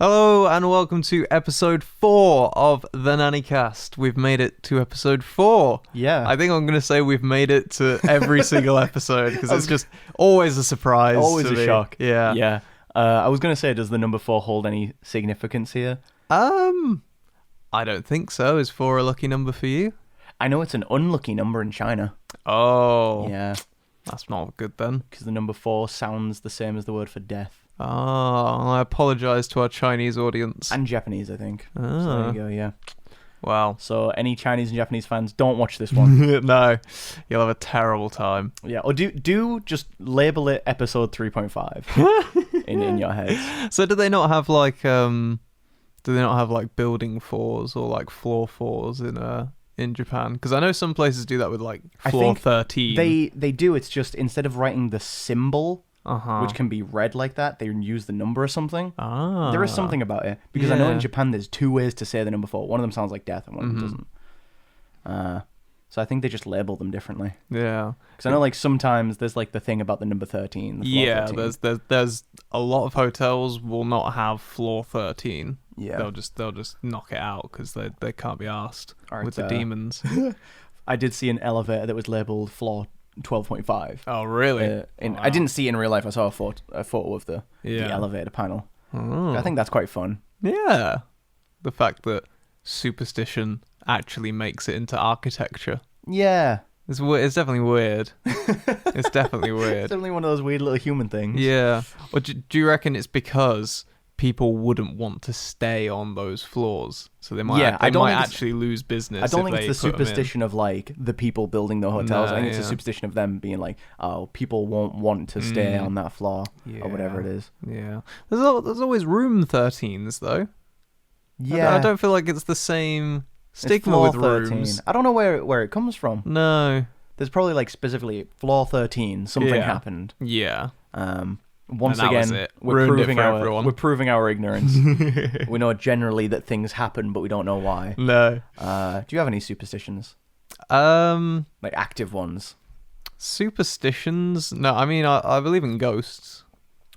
Hello and welcome to episode 4 of the NANICAST. We've made it to episode 4. Yeah. I think I'm going to say we've made it to every single episode because it's just always a surprise. Always to a me. shock. Yeah. Yeah. I was going to say, does the number 4 hold any significance here? I don't think so. Is 4 a lucky number for you? I know it's an unlucky number in China. Oh. Yeah. That's not good then. Because the number 4 sounds the same as the word for death. Oh, I apologize to our Chinese audience. And Japanese, I think. Oh. So there you go, yeah. Wow. So any Chinese and Japanese fans, don't watch this one. No. You'll have a terrible time. Yeah, or do just label it episode 3.5 in your heads. So do they not have like building floors or like floor fours in Japan? Because I know some places do that with like floor 13. They do. It's just instead of writing the symbol, which can be read like that, they use the number or something. There is something about it. Because I know in Japan there's 2 ways to say the number 4. One of them sounds like death and one of them doesn't. So I think they just label them differently. Yeah. Because I know like sometimes there's like the thing about the number 13. The floor 13. There's a lot of hotels will not have floor 13. Yeah. They'll just knock it out because they can't be arsed with the Right, demons. I did see an elevator that was labeled floor 12.5. Oh, really? Wow. I didn't see it in real life. I saw a photo of the elevator panel. Oh. I think that's quite fun. Yeah. The fact that superstition actually makes it into architecture. Yeah. It's definitely weird. It's definitely weird. It's definitely one of those weird little human things. Yeah. Or do you reckon it's because people wouldn't want to stay on those floors, so they might actually lose business? I don't think it's the superstition of like the people building the hotels. I think it's the superstition of them being like, oh, people won't want to stay on that floor or whatever it is. Yeah. There's always room 13s though. Yeah. I don't feel like it's the same stigma floor with 13. rooms. I don't know where it comes from. No. There's probably like specifically floor 13. Something happened. Yeah. Once again, we're proving our ignorance. We know generally that things happen, but we don't know why. No. Do you have any superstitions? Like active ones? Superstitions? No, I mean, I believe in ghosts.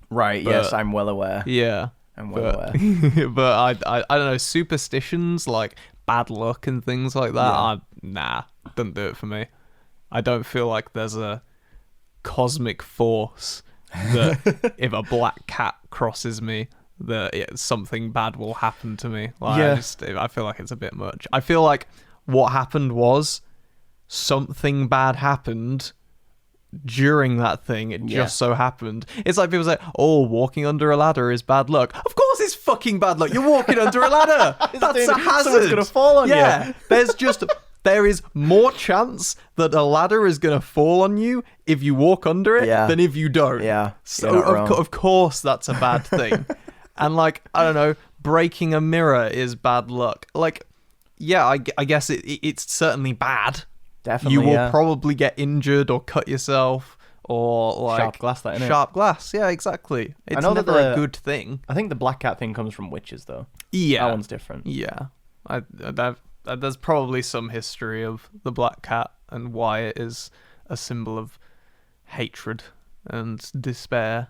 Right, yes, I'm well aware. Yeah. I'm well aware. But I don't know, superstitions like bad luck and things like that, doesn't do it for me. I don't feel like there's a cosmic force that if a black cat crosses me, that something bad will happen to me. Like, I feel like it's a bit much. I feel like what happened was something bad happened during that thing. It just so happened. It's like people say, oh, walking under a ladder is bad luck. Of course it's fucking bad luck. You're walking under a ladder. That's a hazard. Someone's gonna fall on you. There is more chance that a ladder is going to fall on you if you walk under it than if you don't. Yeah. So, of course, that's a bad thing. And, like, I don't know, breaking a mirror is bad luck. Like, yeah, I guess it's certainly bad. Definitely, you will probably get injured or cut yourself or, like... Sharp glass, that, innit? Sharp glass, yeah, exactly. It's never a good thing. I think the black cat thing comes from witches, though. Yeah. That one's different. Yeah. There's probably some history of the black cat and why it is a symbol of hatred and despair.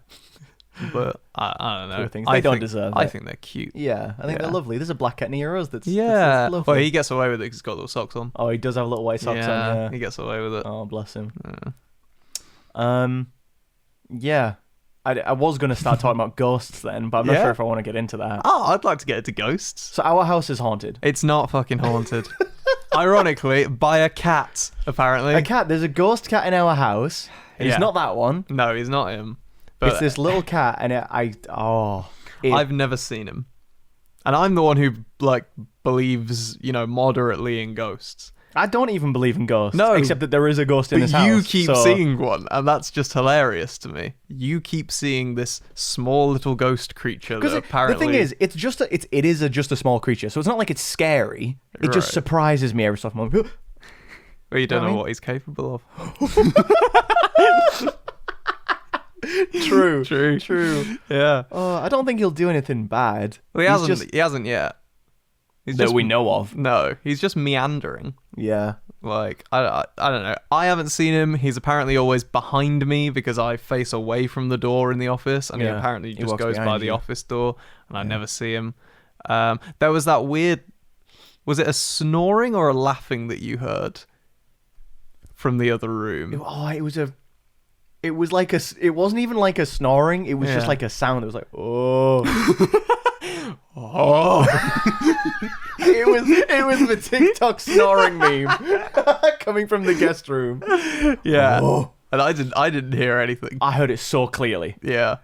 But I don't know. They don't deserve it. I think they're cute. Yeah, I think they're lovely. There's a black cat near us that's lovely. Well, he gets away with it because he's got little socks on. Oh, he does have little white socks on, yeah. He gets away with it. Oh, bless him. Yeah. I was going to start talking about ghosts then, but I'm not sure if I want to get into that. Oh, I'd like to get into ghosts. So our house is haunted. It's not fucking haunted. Ironically, by a cat, apparently. A cat. There's a ghost cat in our house. He's not that one. No, he's not him. But it's this little cat, and I've never seen him. And I'm the one who, like, believes, moderately in ghosts. I don't even believe in ghosts. No. Except that there is a ghost in this house. You keep seeing one, and that's just hilarious to me. You keep seeing this small little ghost creature that apparently... The thing is, it is just a small creature, so it's not like it's scary. It just surprises me every so often. Well, you don't know what he's capable of. True. Yeah. I don't think he'll do anything bad. Well, he hasn't yet. That we know of. No, he's just meandering. Yeah. Like, I don't know. I haven't seen him. He's apparently always behind me because I face away from the door in the office, and he apparently just goes by the office door, and I never see him. There was that weird... Was it a snoring or a laughing that you heard from the other room? It was like a... It wasn't even like a snoring. It was just like a sound. It was like, oh... Oh, it was the TikTok snoring meme coming from the guest room. Yeah, and I didn't hear anything. I heard it so clearly. Yeah,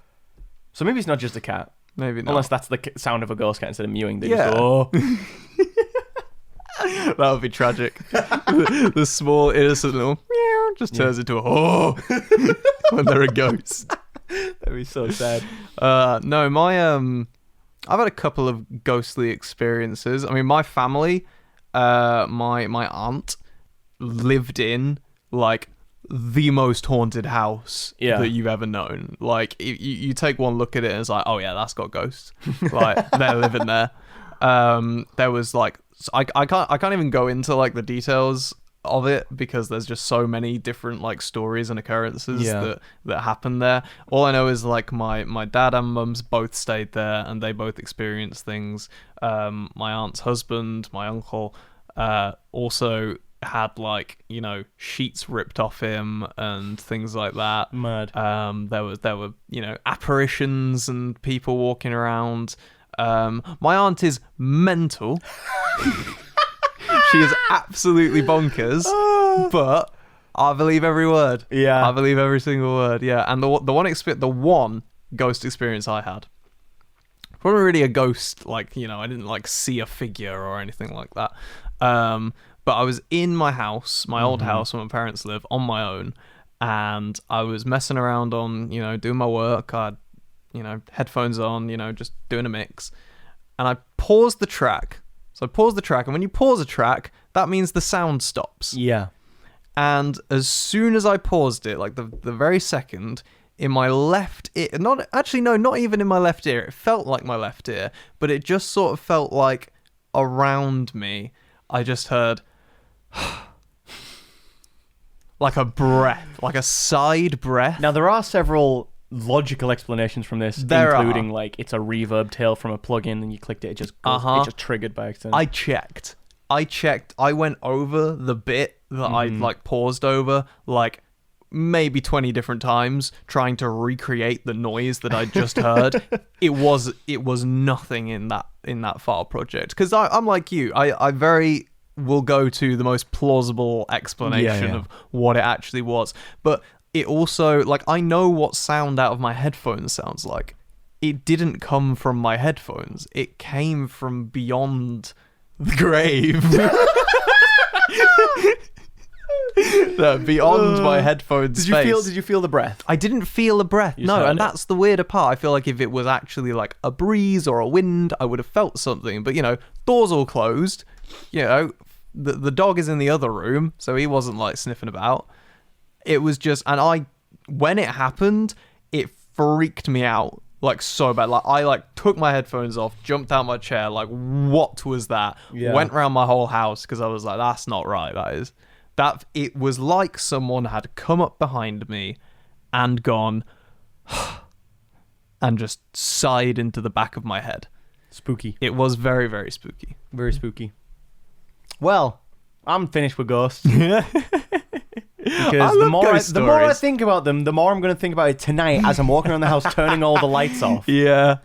so maybe it's not just a cat. Maybe not. Unless that's the sound of a ghost cat instead of mewing. They just go, that would be tragic. The small innocent little meow just turns into a when they're a ghost. That'd be so sad. No, my I've had a couple of ghostly experiences. I mean, my family, my aunt lived in like the most haunted house that you've ever known. Like, you take one look at it and it's like, oh yeah, that's got ghosts. Like, they're living there. There was like, I can't even go into like the details of it because there's just so many different like stories and occurrences that happened there. All I know is like my dad and mum's both stayed there and they both experienced things. My aunt's husband, my uncle, also had like, you know, sheets ripped off him and things like that. Mad. There were you know, apparitions and people walking around. My aunt is mental. She is absolutely bonkers, but I believe every word. Yeah, I believe every single word. Yeah, and the one ghost experience I had, wasn't really a ghost. Like, you know, I didn't like see a figure or anything like that. But I was in my house, my old house where my parents live, on my own, and I was messing around on, you know, doing my work. I had, you know, headphones on, you know, just doing a mix, and I paused the track. So I paused the track, and when you pause a track, that means the sound stops. Yeah. And as soon as I paused it, like the very second, in my left ear, not even in my left ear, it felt like my left ear, but it just sort of felt like around me, I just heard like a breath, like a side breath. Now, there are several logical explanations from this, including like it's a reverb tail from a plugin and you clicked it, it just goes, it just triggered by accident. I checked. I went over the bit that I like paused over like maybe 20 different times trying to recreate the noise that I just heard. It was nothing in that file project, because I'm like you. I very will go to the most plausible explanation of what it actually was, but it also, like, I know what sound out of my headphones sounds like. It didn't come from my headphones. It came from beyond the grave. No, beyond my headphones space. Did you feel the breath? I didn't feel a breath. No, and that's the weirder part. I feel like if it was actually like a breeze or a wind, I would have felt something. But, you know, doors all closed. You know, the dog is in the other room, so he wasn't like sniffing about. It was just, and when it happened, it freaked me out like so bad. Like, I like took my headphones off, jumped out my chair, like, what was that? Yeah. Went around my whole house because I was like, that's not right. It was like someone had come up behind me and gone and just sighed into the back of my head. Spooky. It was very, very spooky. Very spooky. Well, I'm finished with ghosts. Because the more I think about them, the more I'm going to think about it tonight as I'm walking around the house turning all the lights off. Yeah.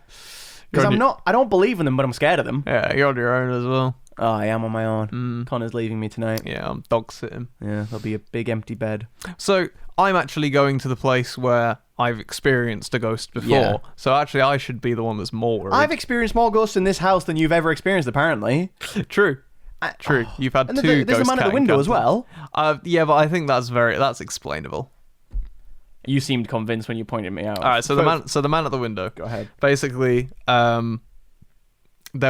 Because I don't believe in them, but I'm scared of them. Yeah, you're on your own as well. Oh, I am on my own. Connor's leaving me tonight. Yeah, I'm dog sitting. Yeah, there'll be a big empty bed. So I'm actually going to the place where I've experienced a ghost before. Yeah. So actually I should be the one that's more worried. I've experienced more ghosts in this house than you've ever experienced, apparently. True. True. You've had and two there's a man at the window as well. Yeah, but I think that's explainable. You seemed convinced when you pointed me out. All right, so the man at the window. Go ahead. Basically, there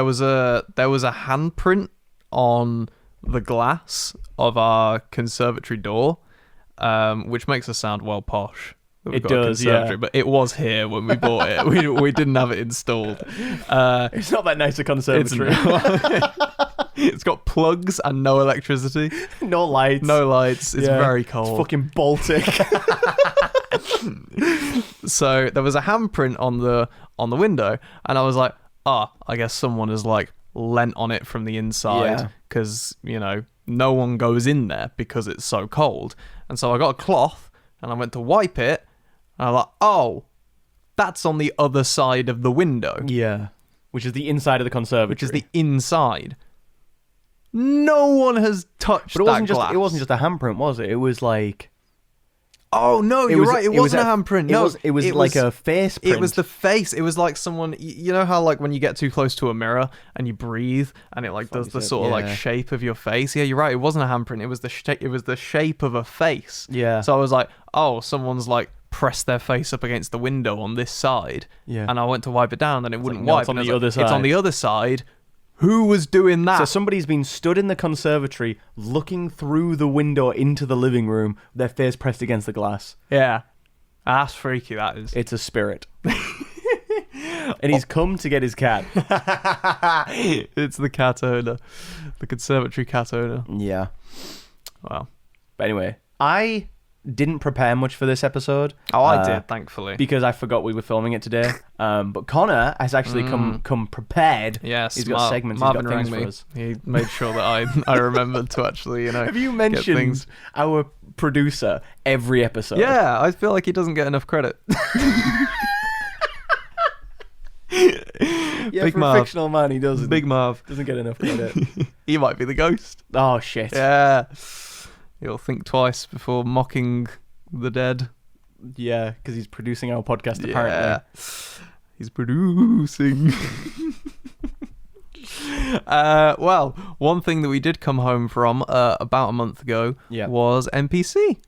was a handprint on the glass of our conservatory door, which makes us sound well posh. It does, yeah. But it was here when we bought it. We didn't have it installed. It's not that nice a conservatory. It's got plugs and no electricity. No lights. No lights. It's very cold. It's fucking Baltic. So there was a handprint on the window, and I was like, I guess someone has like leant on it from the inside because no one goes in there because it's so cold. And so I got a cloth and I went to wipe it, and I was like, oh, that's on the other side of the window. Yeah. Which is the inside of the conservatory. Which is the inside. No one has touched that glass. It wasn't just a handprint, was it? It was like... Oh, no, you're right. It wasn't a handprint. No, it was like a face print. It was the face. It was like someone... You know how like when you get too close to a mirror and you breathe and it like does the sort of like shape of your face? Yeah, you're right. It wasn't a handprint. It was the shape of a face. Yeah. So I was like, oh, someone's like pressed their face up against the window on this side. Yeah. And I went to wipe it down and it wouldn't wipe. It's on the other side. It's on the other side. Who was doing that? So somebody's been stood in the conservatory looking through the window into the living room, their face pressed against the glass. Yeah. That's freaky, that is. It's a spirit. And he's come to get his cat. It's the cat owner. The conservatory cat owner. Yeah. Wow. But anyway, I didn't prepare much for this episode. Oh, I did, thankfully. Because I forgot we were filming it today. But Connor has actually come prepared. Yes, he's got segments. Marvin he's got things rang me. for us. He made sure that I remembered to actually, Have you mentioned our producer every episode? Yeah, I feel like he doesn't get enough credit. Yeah, Big for Marv. a fictional man, he doesn't. Big Marv Doesn't get enough credit. He might be the ghost. Oh, shit. Yeah. He'll think twice before mocking the dead. Yeah, because he's producing our podcast, apparently. He's producing. Well, one thing that we did come home from about a month ago was NPC.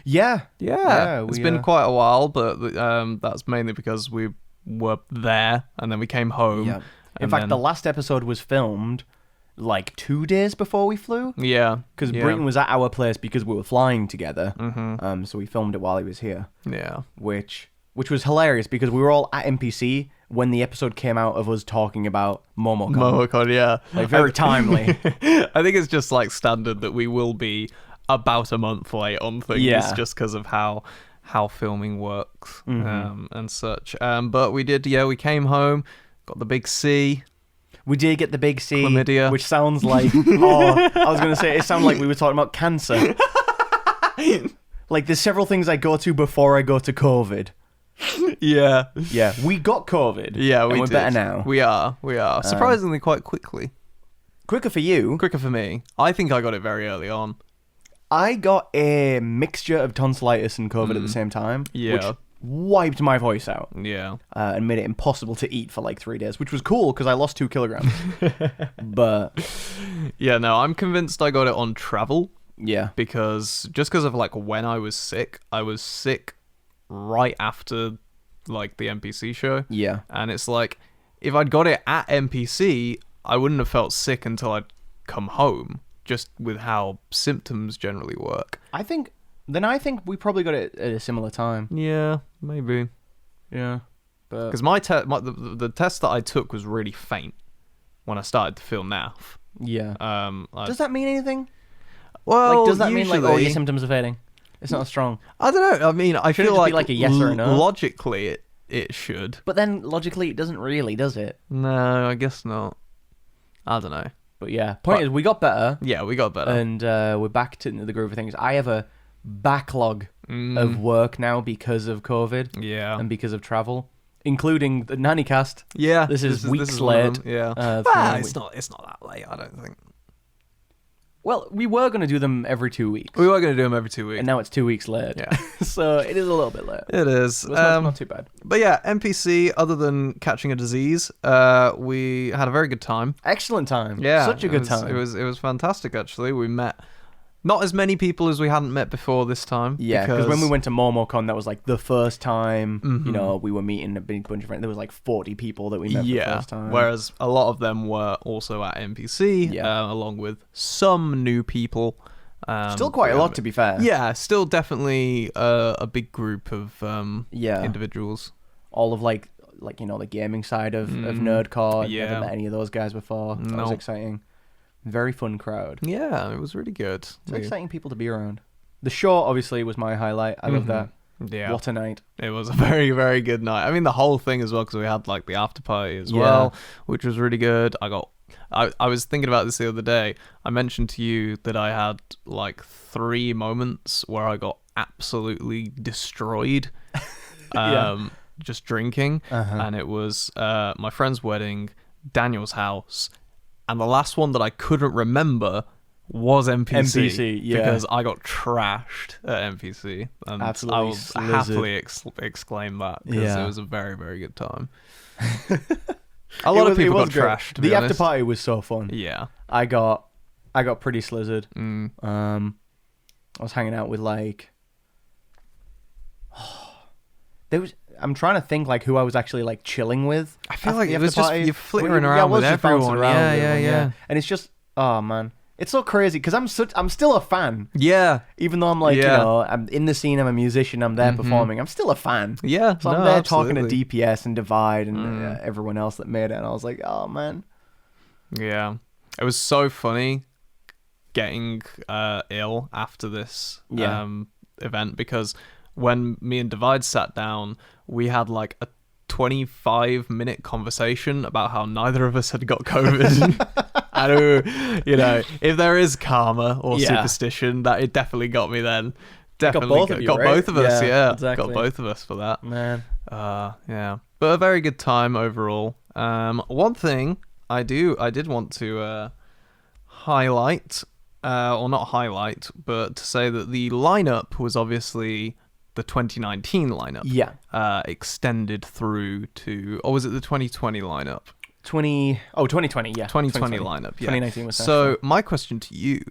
Yeah. It's been quite a while, but that's mainly because we were there and then we came home. Yeah. In fact, the last episode was filmed like 2 days before we flew. Yeah. Because Britton was at our place because we were flying together. Mm-hmm. So we filmed it while he was here. Yeah. Which was hilarious because we were all at NPC when the episode came out of us talking about MomoCon. MomoCon, yeah. Like, very timely. I think it's just like standard that we will be about a month late on things just because of how filming works and such. But we did, we came home, got the big C. We did get the big C, chlamydia. Which sounds like, I was going to say, it sounded like we were talking about cancer. Like, there's several things I go to before I go to COVID. Yeah. Yeah, we got COVID. Yeah, we're did. better now. We are. Surprisingly quite quickly. Quicker for you. Quicker for me. I think I got it very early on. I got a mixture of tonsillitis and COVID at the same time. Yeah. Which wiped my voice out. Yeah. And made it impossible to eat for like 3 days, which was cool because I lost 2 kilograms. But yeah, no, I'm convinced I got it on travel. Yeah. Because of like when I was sick right after like the NPC show. Yeah. And it's like, if I'd got it at NPC, I wouldn't have felt sick until I'd come home, just with how symptoms generally work. I think we probably got it at a similar time. Yeah, maybe. Yeah. Because the test that I took was really faint when I started to feel naff. Yeah. Does that mean anything? Well, like, does that usually, mean like, your symptoms are fading? It's not strong. I don't know. I mean, I feel like a yes or a no? Logically, it should. But then logically, it doesn't really, does it? No, I guess not. I don't know. But yeah, point is, we got better. Yeah, we got better. And we're back to the groove of things. I have a backlog of work now because of COVID. Yeah. And because of travel, including the NANICAST. Yeah. This is weeks late. Yeah. It's not that late, I don't think. Well, we were going to do them every 2 weeks. We were going to do them every 2 weeks. And now it's 2 weeks late. Yeah. So it is a little bit late. It is. It's not too bad. But yeah, NPC, other than catching a disease, we had a very good time. Excellent time. Yeah. Such a good time. It was fantastic, actually. We met not as many people as we hadn't met before this time. Yeah, because when we went to MomoCon, that was like the first time, we were meeting a big bunch of friends. There was like 40 people that we met for the first time. Whereas a lot of them were also at NPC, along with some new people. Still quite a lot, to be fair. Yeah, still definitely a big group of individuals. All of like the gaming side of Nerdcore. I've never met any of those guys before. That was exciting. Very fun crowd. Yeah, it was really good. It's exciting people to be around. The show obviously was my highlight. I love that. Yeah. What a night. It was a very, very good night. I mean, the whole thing as well, because we had like the after party as well, which was really good. I was thinking about this the other day. I mentioned to you that I had like 3 moments where I got absolutely destroyed just drinking. And it was my friend's wedding, Daniel's house, and the last one that I couldn't remember was NPC, because I got trashed at NPC, and absolutely I will happily exclaim that, because it was a very, very good time. A lot of people got trashed. To be honest. After party was so fun. Yeah, I got pretty slizzard. I was hanging out with like, I'm trying to think like who I was actually like chilling with. I feel like it was just you're flittering around with everyone. Yeah. And it's just, oh man, it's so crazy because I'm still a fan. Yeah. Even though I'm like, I'm in the scene, I'm a musician, I'm there performing, I'm still a fan. Yeah. So I'm there talking to DPS and Divide and everyone else that made it, and I was like, oh man. Yeah. It was so funny getting ill after this event, because when me and Divide sat down, we had like a 25-minute conversation about how neither of us had got COVID. And, you know, if there is karma or superstition, that it definitely got me then. Definitely got both of us. Yeah, exactly. Got both of us for that. Man. Yeah. But a very good time overall. One thing I did want to highlight, or not highlight, but to say that the lineup was obviously the 2019 lineup. Yeah. Extended through to, or was it the 2020 lineup? 2020, yeah. 2020 lineup, yeah. 2019 was so my question to you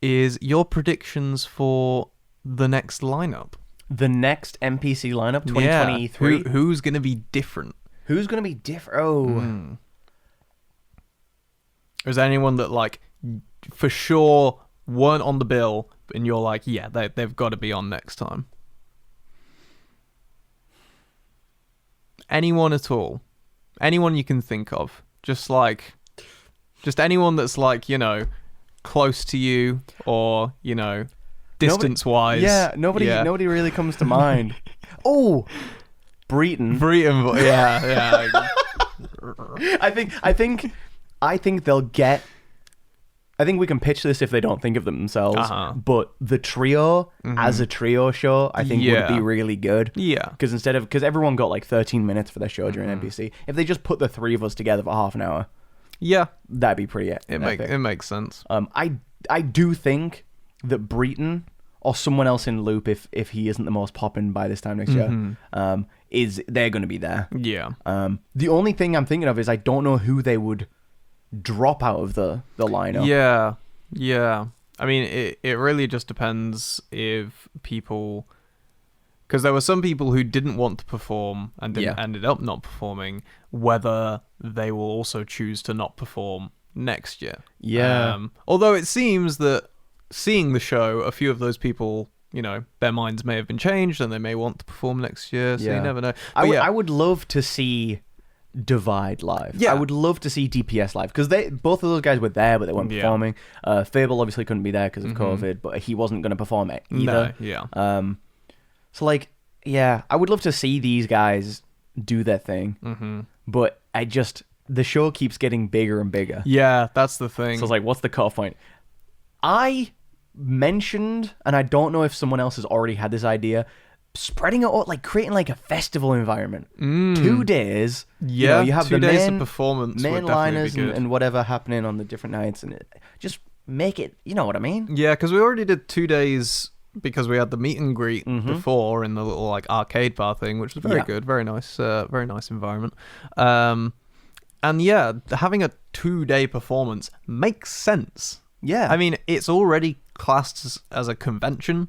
is your predictions for the next lineup. The next NPC lineup, 2023. Yeah. Who's going to be different? Who's going to be different? Oh. Is there anyone that, like, for sure weren't on the bill, and you're like, yeah, they've got to be on next time? Anyone at all? Anyone you can think of? Just anyone that's like, you know, close to you, or, you know, distance-wise. Nobody really comes to mind. Oh, Breton, yeah. I think they'll get. I think we can pitch this if they don't think of them themselves. But the trio as a trio show, I think would be really good. Yeah. Because everyone got like 13 minutes for their show during NPC. If they just put the 3 of us together for half an hour, that'd be pretty epic. It makes sense. I do think that Breton or someone else in Loop, if he isn't the most poppin' by this time next year, they're going to be there. Yeah. The only thing I'm thinking of is I don't know who they would drop out of the lineup. Yeah. I mean, it really just depends if people, because there were some people who didn't want to perform and ended up not performing, whether they will also choose to not perform next year. Although it seems that seeing the show, a few of those people, you know, their minds may have been changed and they may want to perform next year, so you never know. I would love to see Divide live. I would love to see DPS live, because both of those guys were there, but they weren't performing. Fable obviously couldn't be there because of COVID, but he wasn't going to perform it either. So like, I would love to see these guys do their thing, but the show keeps getting bigger and bigger. Yeah, that's the thing. So it's like, what's the cutoff point? I mentioned, and I don't know if someone else has already had this idea, spreading it out, like creating like a festival environment. 2 days. Yeah, you have 2 the days of performance, mainliners and whatever happening on the different nights, and just make it, you know what I mean? Yeah, because we already did 2 days, because we had the meet and greet before in the little like arcade bar thing, which was very good, very nice environment. And having a 2-day performance makes sense. Yeah, I mean, it's already classed as a convention.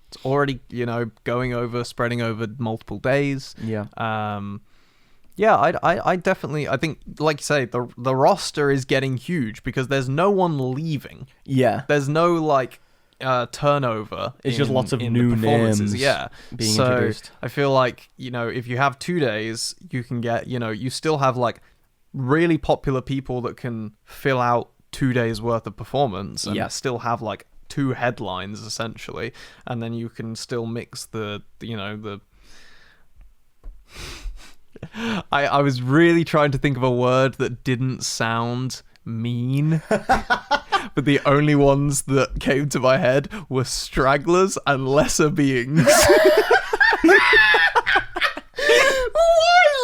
It's already, you know, spreading over multiple days. I definitely, I think, like you say, the roster is getting huge because there's no one leaving. There's no like turnover. It's just lots of new names being introduced. I feel like, you know, if you have 2 days, you can get, you know, you still have like really popular people that can fill out 2 days worth of performance and Yeah. still have like 2 headlines essentially, and then you can still mix the I was really trying to think of a word that didn't sound mean. But the only ones that came to my head were stragglers and lesser beings. Why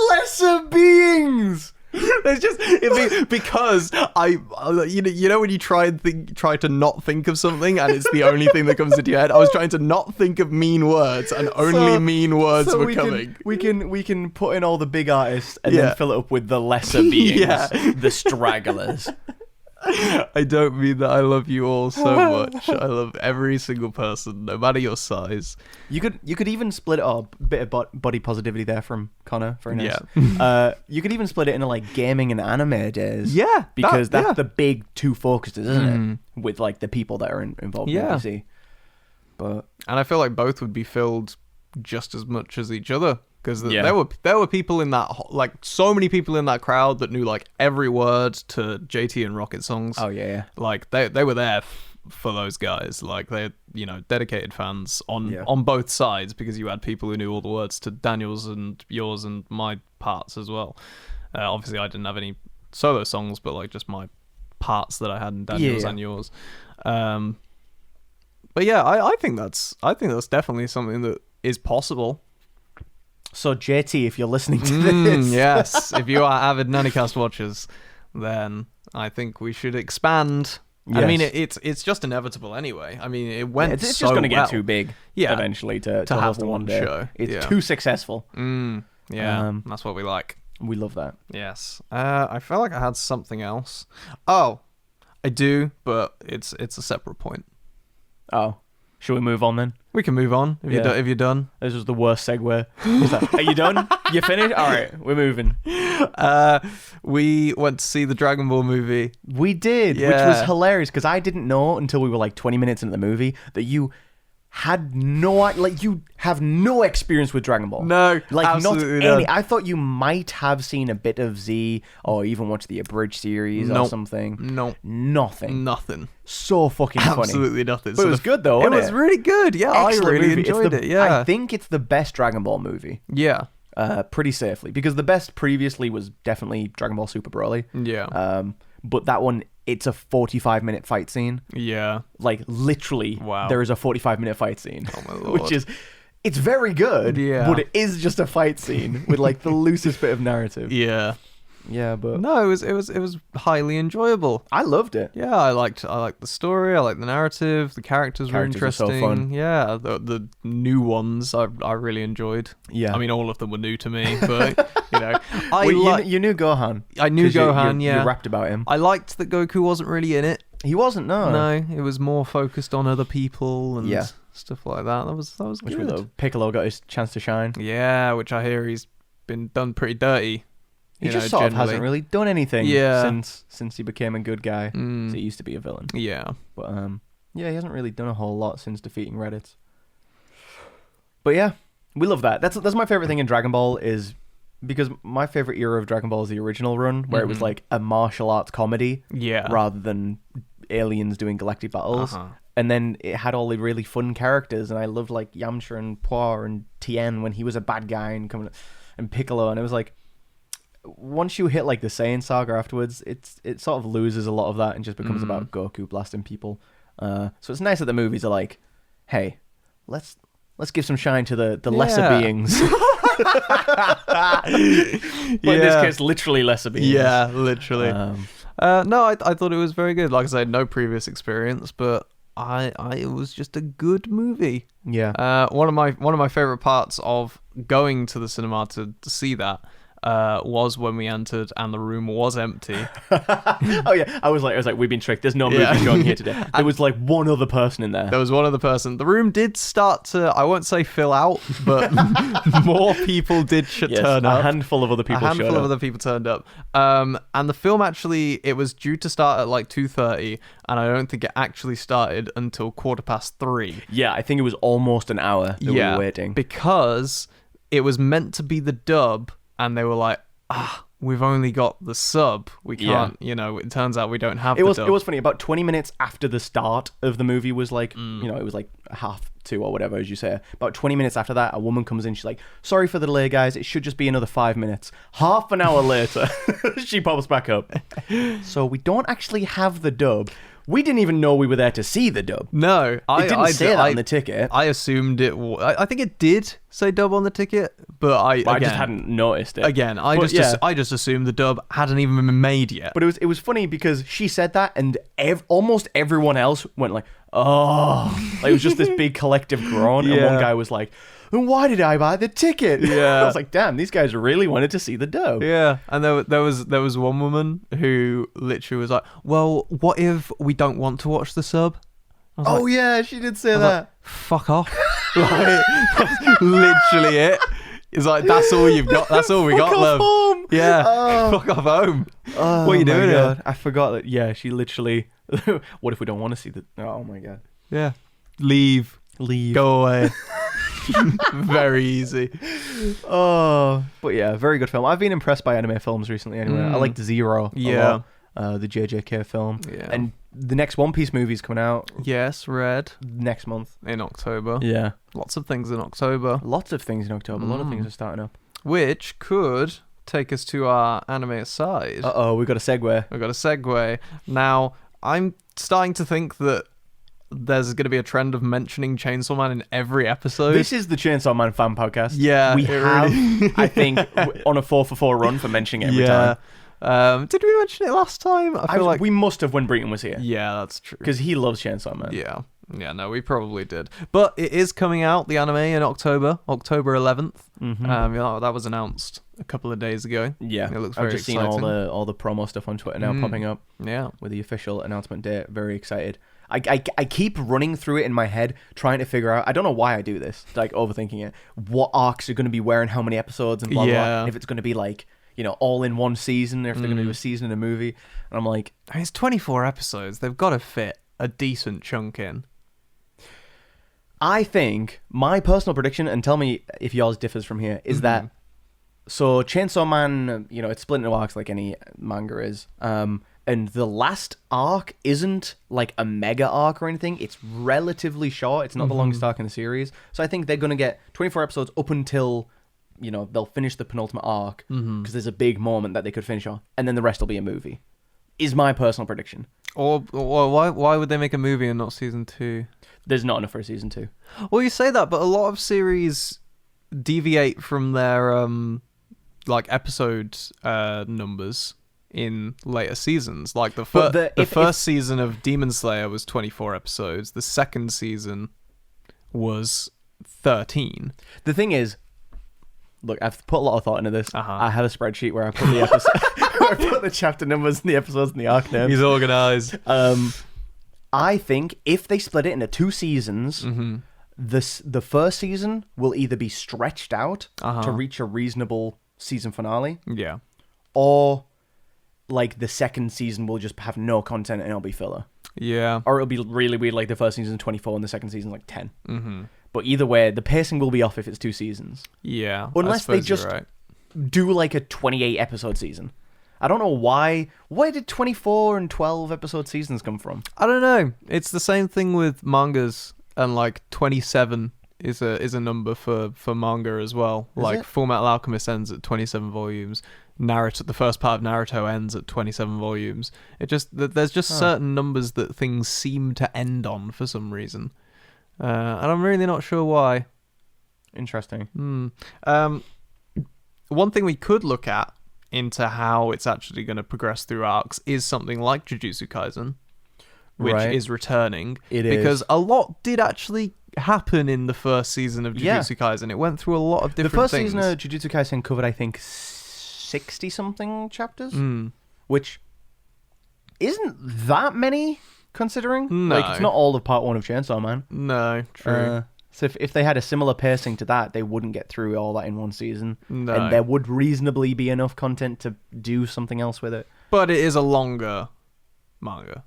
lesser beings? It's because you know when you try to not think of something and it's the only thing that comes into your head. I was trying to not think of mean words and only mean words were coming. We can put in all the big artists and then fill it up with the lesser beings, the stragglers. I don't mean that. I love you all so much. I love every single person, no matter your size. You could even split it up. Bit of body positivity there from Connor. Very nice. Yeah. You could even split it into like gaming and anime days. Yeah, because that's the big 2 focuses, isn't it? With like the people that are involved in PC. And I feel like both would be filled just as much as each other. Because there were people in that, like, so many people in that crowd that knew, like, every word to JT and Rocket songs. Oh, yeah. Like, they were there for those guys. Like, they're, dedicated fans on both sides, because you had people who knew all the words to Daniel's and yours and my parts as well. Obviously, I didn't have any solo songs, but, like, just my parts that I had in Daniel's and yours. But, yeah, I think that's definitely something that is possible. So JT, if you're listening to this, yes, if you are avid NANICAST watchers, then I think we should expand. Yes. I mean, it's just inevitable anyway. I mean, it went it's so just going to well. get too big eventually to have one day. Show. It's too successful. That's what we like. We love that. Yes. I felt like I had something else. Oh, I do, but it's a separate point. Oh. Should we move on then? We can move on if you're done. This was the worst segue. Are you done? You finished? All right, we're moving. We went to see the Dragon Ball movie. We did, which was hilarious because I didn't know until we were like 20 minutes into the movie that you had you have no experience with Dragon Ball. No, like absolutely not any. none. I thought you might have seen a bit of Z or even watched the abridged series or something. No, nothing. So fucking funny. Absolutely nothing. But it was good though. It was really good. Yeah, excellent I really movie. enjoyed it. Yeah, I think it's the best Dragon Ball movie. Yeah. Pretty safely, because the best previously was definitely Dragon Ball Super Broly. Yeah. But that one, it's a 45-minute fight scene. Yeah. Like literally, there is a 45-minute fight scene. Oh my lord. Which is, it's very good. Yeah. But it is just a fight scene with like the loosest bit of narrative. Yeah. Yeah, but no, it was highly enjoyable. I loved it. Yeah, I liked the story. I liked the narrative. The characters were interesting. Were so fun. Yeah, the new ones I really enjoyed. Yeah, I mean all of them were new to me, but you knew Gohan. I knew Gohan. You rapped about him. I liked that Goku wasn't really in it. He wasn't. No, it was more focused on other people and stuff like that. That was which good. Piccolo got his chance to shine. Yeah, which I hear he's been done pretty dirty. He just sort of hasn't really done anything since he became a good guy. So he used to be a villain. Yeah. But he hasn't really done a whole lot since defeating Reddit. But yeah, we love that. That's my favorite thing in Dragon Ball is because my favorite era of Dragon Ball is the original run where it was like a martial arts comedy rather than aliens doing galactic battles. And then it had all the really fun characters, and I loved like Yamcha and Puar and Tien when he was a bad guy and Piccolo, and it was like once you hit like the Saiyan saga afterwards, it sort of loses a lot of that and just becomes about Goku blasting people. So it's nice that the movies are like, hey, let's give some shine to the lesser beings. But in this case, literally lesser beings. Yeah, literally. No, I thought it was very good. Like I said, no previous experience, but it was just a good movie. Yeah. One of my favorite parts of going to the cinema to see that was when we entered and the room was empty. Oh yeah, I was like, we've been tricked. There's no movie showing here today. There was like one other person in there. There was one other person. The room did start to, I won't say fill out, but more people did turn up. A handful of other people turned up. And the film actually, it was due to start at like 2:30, and I don't think it actually started until 3:15. Yeah, I think it was almost an hour that we were waiting. Because it was meant to be the dub, and they were like, we've only got the sub. We can't, it turns out we don't have the dub. It was funny. About 20 minutes after the start of the movie was like, it was like 1:30 or whatever, as you say. About 20 minutes after that, a woman comes in. She's like, sorry for the delay, guys. It should just be another 5 minutes. Half an hour later, she pops back up. So we don't actually have the dub. We didn't even know we were there to see the dub. No, it didn't say that on the ticket. I assumed it. I think it did say dub on the ticket, but I just hadn't noticed it. Again, I just assumed the dub hadn't even been made yet. But it was funny because she said that, and almost everyone else went like, "Oh!" Like, it was just this big collective groan, and one guy was like, why did I buy the ticket? Yeah. I was like, damn, these guys really wanted to see the dub. Yeah, and there was one woman who literally was like, well, what if we don't want to watch the sub? Oh, like, yeah, she did say that. Like, fuck off. Like, that's literally it. It's like, that's all you've got. That's all we got, love. Home. Yeah, fuck off home. Oh, what are you doing here? I forgot that, she literally, what if we don't want to see the, oh my God. Yeah. Leave. Go away. Very easy. Oh, but yeah, very good film. I've been impressed by anime films recently anyway. I liked Zero a lot, the JJK film. Yeah. And the next One Piece movie's coming out. Yes, Red. Next month. In October. Yeah. Lots of things in October. Lots of things in October. A lot of things are starting up. Which could take us to our anime aside. Uh-oh, we've got a segue. Now, I'm starting to think that there's going to be a trend of mentioning Chainsaw Man in every episode. This is the Chainsaw Man fan podcast. Yeah. We have, I think, on a 4-for-4 run for mentioning it every time. Did we mention it last time? I feel like we must have when Breton was here. Yeah, that's true. Because he loves Chainsaw Man. Yeah. Yeah, no, we probably did. But it is coming out, the anime, in October 11th. That was announced a couple of days ago. Yeah. It looks very exciting. I've just seen all the promo stuff on Twitter now popping up. Yeah. With the official announcement date. Very excited. I keep running through it in my head, trying to figure out, I don't know why I do this, like overthinking it, what arcs are going to be where and how many episodes and blah, blah, blah. And if it's going to be like, all in one season, or if they're going to do a season in a movie. And I'm like... I mean, it's 24 episodes. They've got to fit a decent chunk in. I think, my personal prediction, and tell me if yours differs from here, is that... So, Chainsaw Man, it's split into arcs like any manga is. And the last arc isn't like a mega arc or anything. It's relatively short. It's not the longest arc in the series. So I think they're going to get 24 episodes up until, they'll finish the penultimate arc. Because there's a big moment that they could finish on. And then the rest will be a movie. Is my personal prediction. Or why would they make a movie and not season 2? There's not enough for a season 2. Well, you say that, but a lot of series deviate from their episode numbers in later seasons. Like the first season of Demon Slayer was 24 episodes. The second season was 13. The thing is, look, I've put a lot of thought into this. I have a spreadsheet where I put the episode, where I put the chapter numbers and the episodes and the arc names. He's organized. I think if they split it into 2 seasons, the first season will either be stretched out to reach a reasonable season finale. Yeah. Or like the second season will just have no content and it'll be filler. Yeah. Or it'll be really weird, like the first season 24 and the second season like 10. But either way, the pacing will be off if it's 2 seasons. Yeah. Unless they just do like a 28 episode season. I don't know why. Where did 24 and 12 episode seasons come from? I don't know. It's the same thing with mangas, and like 27 is a number for manga as well. Like Fullmetal Alchemist ends at 27 volumes. Naruto, the first part of Naruto ends at 27 volumes. There's just certain numbers that things seem to end on for some reason, and I'm really not sure why. Interesting. One thing we could look at into how it's actually going to progress through arcs is something like Jujutsu Kaisen, which is returning. Because a lot did actually happen in the first season of Jujutsu Kaisen. It went through a lot of different things. The first season of Jujutsu Kaisen covered, I think, 60-something chapters, which isn't that many, considering. No. Like, it's not all of part 1 of Chainsaw Man. No, true. So if they had a similar pacing to that, they wouldn't get through all that in one season. No. And there would reasonably be enough content to do something else with it. But it is a longer manga.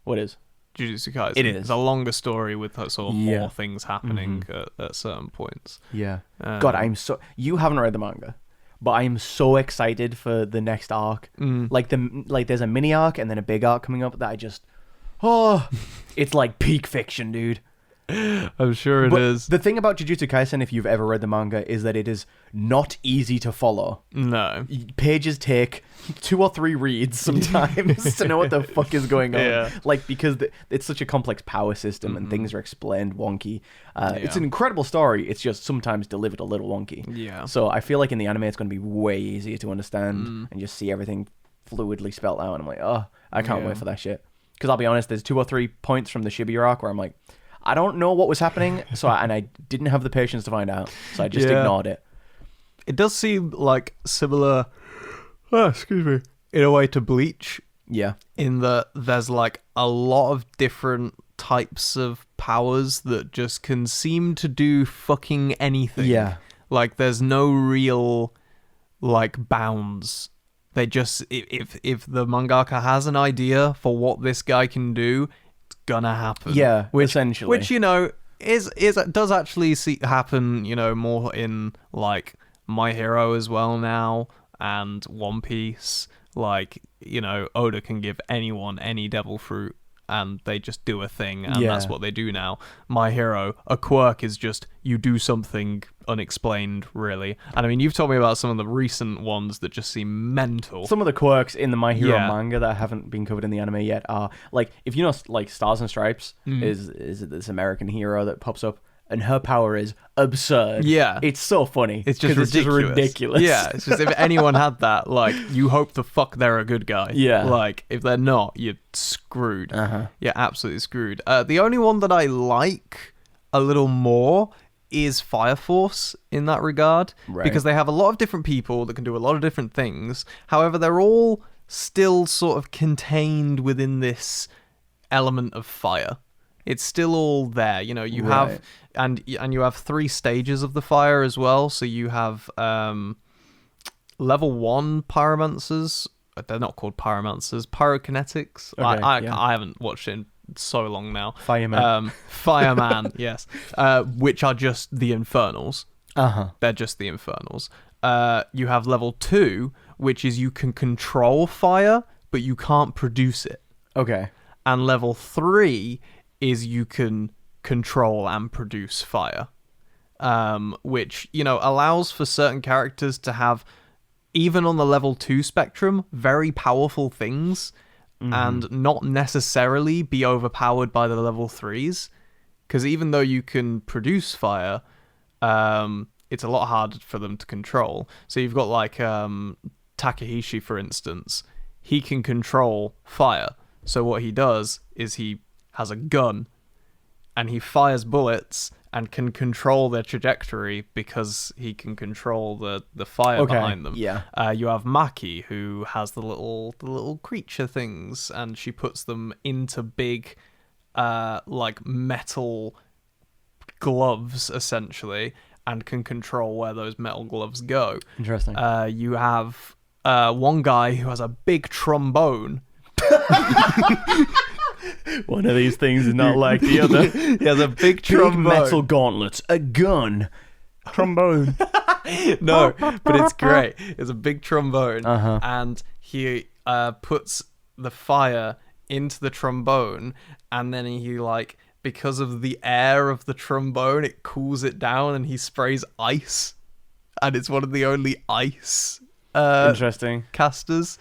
What is? Jujutsu Kaisen. It is. It's a longer story with sort of more things happening at certain points. Yeah. God, you haven't read the manga. but I am so excited for the next arc. Like there's a mini arc and then a big arc coming up that I just it's like peak fiction, dude. I'm sure it is. The thing about Jujutsu Kaisen, if you've ever read the manga, is that it is not easy to follow. No. Pages take 2 or 3 reads sometimes to know what the fuck is going on. Yeah. Like, because it's such a complex power system and things are explained wonky. It's an incredible story. It's just sometimes delivered a little wonky. Yeah. So I feel like in the anime, it's going to be way easier to understand and just see everything fluidly spelled out. And I'm like, I can't wait for that shit. Because I'll be honest, there's 2 or 3 points from the Shibuya arc where I'm like, I don't know what was happening, and I didn't have the patience to find out, so I just ignored it. It does seem like similar, excuse me, in a way to Bleach. Yeah. In that there's like a lot of different types of powers that just can seem to do fucking anything. Yeah. Like there's no real like bounds. They just if the mangaka has an idea for what this guy can do, gonna happen. Yeah, essentially. Which is does actually happen, more in like My Hero as well now, and One Piece. Like, Oda can give anyone any devil fruit and they just do a thing, and that's what they do now. My Hero, a quirk is just you do something unexplained, really. And I mean, you've told me about some of the recent ones that just seem mental. Some of the quirks in the My Hero manga that haven't been covered in the anime yet are, like, if you know, like, Stars and Stripes is this American hero that pops up, and her power is absurd. Yeah. It's so funny. It's just ridiculous. Yeah, it's just if anyone had that, like, you hope the fuck they're a good guy. Yeah. Like, if they're not, you're screwed. You're absolutely screwed. The only one that I like a little more is Fire Force in that regard. Right. Because they have a lot of different people that can do a lot of different things. However, they're all still sort of contained within this element of fire. It's still all there, you have, and you have 3 stages of the fire as well. So you have level 1 pyromancers. They're not called pyromancers, pyrokinetics. Okay, I haven't watched it in so long now. Fireman. Fireman, yes. Which are just the infernals. They're just the infernals. You have level 2, which is you can control fire, but you can't produce it. Okay. And level 3 is you can control and produce fire, which, allows for certain characters to have, even on the level 2 spectrum, very powerful things and not necessarily be overpowered by the level 3s. Because even though you can produce fire, it's a lot harder for them to control. So you've got like Takehishi, for instance. He can control fire. So what he does is he has a gun and he fires bullets and can control their trajectory because he can control the fire behind them. Yeah. You have Maki, who has the little creature things, and she puts them into big like metal gloves essentially, and can control where those metal gloves go. Interesting. You have one guy who has a big trombone. One of these things is not like the other. He has a big trombone. Big metal gauntlets, a gun, trombone. No, but it's great. It's a big trombone, and he puts the fire into the trombone, and then he, like, because of the air of the trombone, it cools it down, and he sprays ice, and it's one of the only ice Interesting casters.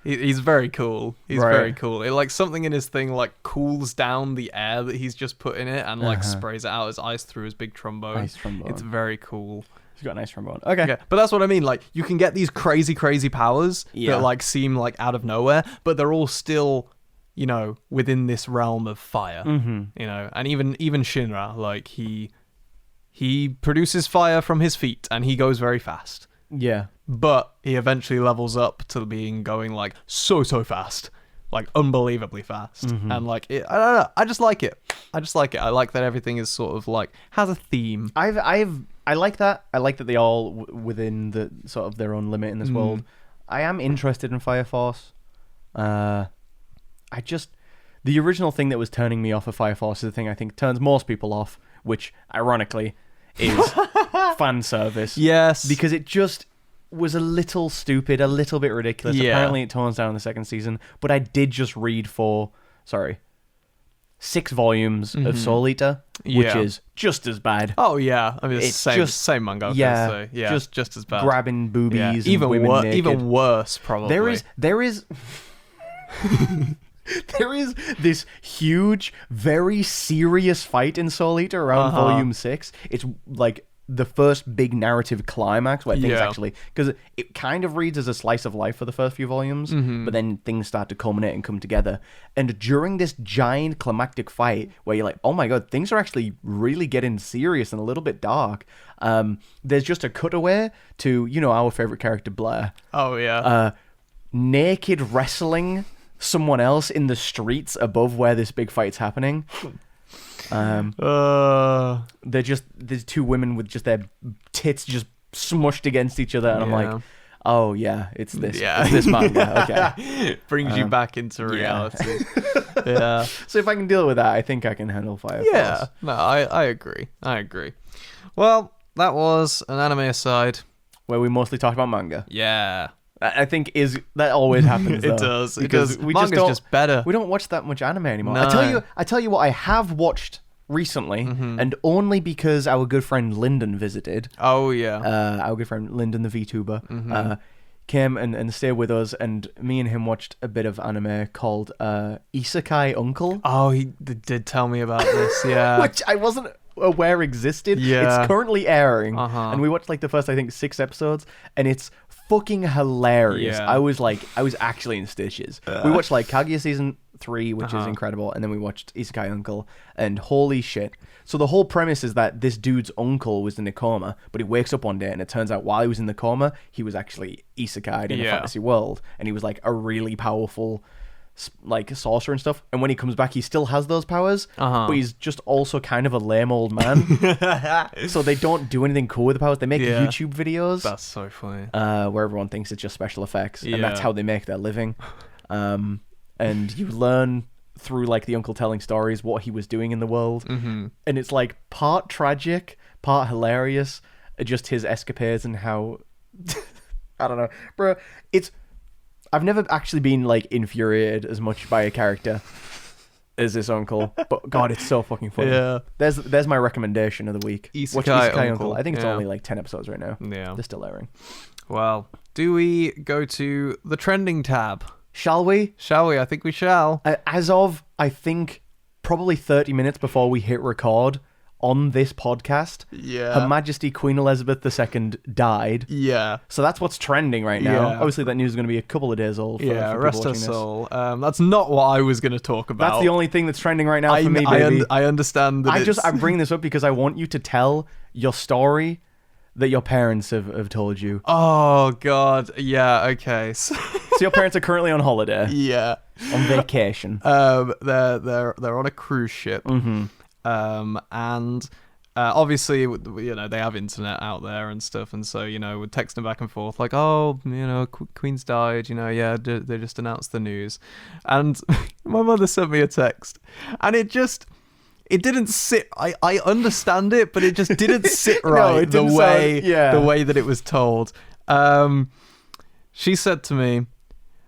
He's very cool. He's very cool. It, like, something in his thing, like, cools down the air that he's just put in it and, like, sprays it out as ice through his big trombone. Nice trombone. It's very cool. He's got a nice trombone. Okay. Yeah, but that's what I mean. Like, you can get these crazy powers that, like, seem, like, out of nowhere, but they're all still, within this realm of fire. And even Shinra, like, he produces fire from his feet and he goes very fast. Yeah. But he eventually levels up to going like so fast, like unbelievably fast, and like I don't know. I just like it. I like that everything is sort of like has a theme. I like that. I like that they all within the sort of their own limit in this world. I am interested in Fire Force. The original thing that was turning me off of Fire Force is the thing I think turns most people off, which ironically is fan service. Yes, because was a little stupid, a little bit ridiculous. Yeah. Apparently it tones down in the second season, but I did just read 6 volumes of Soul Eater, which is just as bad. Oh yeah, I mean it's same just manga. I was yeah, gonna say. Yeah, just as bad. Grabbing boobies, Yeah. and Even women naked. even worse probably. There is there is this huge, very serious fight in Soul Eater around volume 6. It's like the first big narrative climax where things actually, because it kind of reads as a slice of life for the first few volumes, but then things start to culminate and come together. And during this giant climactic fight where you're like, oh my god, things are actually really getting serious and a little bit dark, there's just a cutaway to, you know, our favorite character Blair. Oh yeah. Naked wrestling someone else in the streets above where this big fight's happening. They're just, there's 2 women with just their tits just smushed against each other, and I'm like, oh yeah, it's this. Yeah. It's this manga. Okay. Brings you back into reality. So if I can deal with that, I think I can handle Fire Force. No, I agree. Well, that was an anime aside. Where we mostly talked about manga. Yeah. I think that always happens. It though, does. Because we manga's just better. We don't watch that much anime anymore. No. I tell you what I have watched recently, and only because our good friend Lyndon visited. Oh yeah. Our good friend Lyndon, the VTuber, came and stayed with us, and me and him watched a bit of anime called Isekai Uncle. Oh, he did tell me about this. Yeah. Which I wasn't aware existed. Yeah. It's currently airing, and we watched like the first, I think, 6 episodes, and it's fucking hilarious. Yeah. I was actually in stitches. We watched like Kaguya season 3, which is incredible, and then we watched Isekai Uncle, and holy shit. So the whole premise is that this dude's uncle was in a coma, but he wakes up one day, and it turns out while he was in the coma, he was actually isekai'd in a fantasy world, and he was like a really powerful like sorcerer and stuff, and when he comes back he still has those powers, but he's just also kind of a lame old man. So they don't do anything cool with the powers. They make YouTube videos. That's so funny. Where everyone thinks it's just special effects, and that's how they make their living. And you learn through like the uncle telling stories what he was doing in the world, and it's like part tragic, part hilarious, just his escapades and how I don't know, bro. I've never actually been like infuriated as much by a character as this uncle, but God, it's so fucking funny. Yeah. There's my recommendation of the week. Watch Isekai Uncle. I think it's Yeah. only like 10 episodes right now. Yeah. They're still airing. Well, do we go to the trending tab? Shall we? Shall we? I think we shall. As of, I think, probably 30 minutes before we hit record on this podcast, Her Majesty Queen Elizabeth II died. Yeah. So that's what's trending right now. Yeah. Obviously, that news is going to be a couple of days old. For Rest her soul. That's not what I was going to talk about. That's the only thing that's trending right now for me, baby. I understand that I'm bringing this up because I want you to tell your story that your parents have told you. Oh, God. Yeah, okay. So your parents are currently on holiday. Yeah. On vacation. They're on a cruise ship. And obviously, you know, they have internet out there and stuff, and so, you know, we're texting back and forth like, oh, you know, Queen's died, you know, yeah, they just announced the news. And my mother sent me a text, and it didn't sit. I understand it, but it just didn't sit right. The way that it was told. She said to me,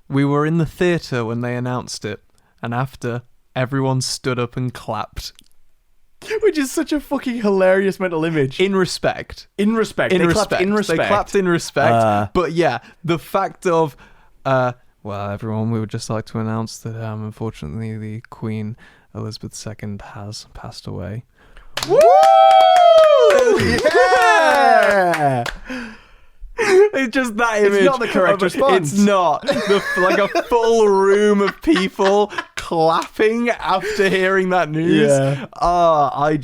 we were in the theatre when they announced it, and after, everyone stood up and clapped. Which is such a fucking hilarious mental image. In respect. They clapped in respect. But yeah, the fact of, well, everyone, we would just like to announce that unfortunately the Queen Elizabeth II has passed away. Woo! Yeah! It's just that image. It's not the correct response. It's not. Like a full room of people clapping after hearing that news. Yeah. I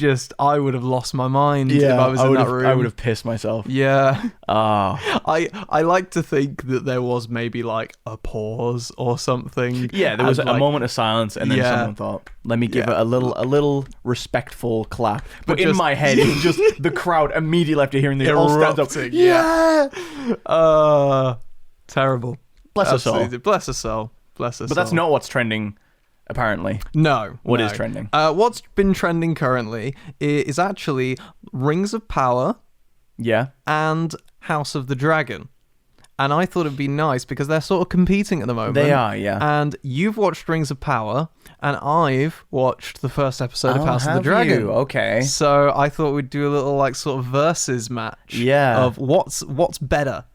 would have lost my mind if I was in that room. I would have pissed myself. Yeah. I like to think that there was maybe like a pause or something. Yeah, there was a moment of silence, and then someone thought, let me give it a little respectful clap. But in my head, it's just the crowd immediately after hearing this all stands up. Yeah. Terrible. Bless her soul. Bless her soul. Bless her soul. But that's not what's trending, apparently. No. What is trending? What's been trending currently is actually Rings of Power. Yeah. And House of the Dragon. and I thought it'd be nice because they're sort of competing at the moment. They are, yeah. And you've watched Rings of Power, and I've watched the first episode of House of the Dragon. You? Okay. So I thought we'd do a little like sort of versus match. Yeah. Of what's better.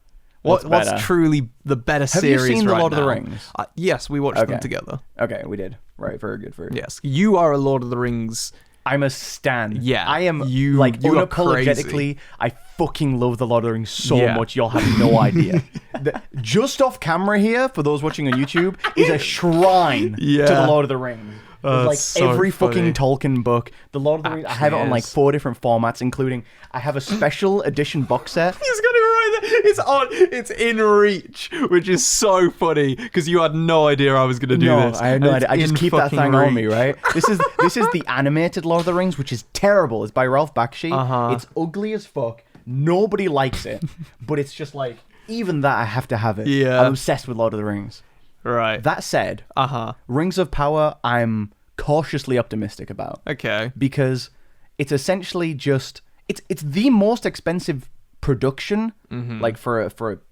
What's What's truly the better series right now? Have you seen The Lord of the Rings? Yes, we watched them together. Okay, we did. Right, very good. Yes, you are a Lord of the Rings. I'm a stan. Yeah, I am. You unapologetically, I fucking love The Lord of the Rings so much. You'll have no idea. Just off camera here, for those watching on YouTube, is a shrine to The Lord of the Rings. There's like so every funny. fucking Tolkien book. The Lord of the Rings. I have it on like 4 different formats, including I have a special edition box set. He's got it right there. It's in reach, which is so funny because you had no idea I was going to do this. I had no idea. I just keep that thing on me, right? This is the animated Lord of the Rings, which is terrible. It's by Ralph Bakshi. It's ugly as fuck. Nobody likes it, but it's just like even that I have to have it. Yeah, I'm obsessed with Lord of the Rings. Right. That said, Rings of Power, I'm cautiously optimistic about. Okay. Because it's essentially just it's the most expensive production like for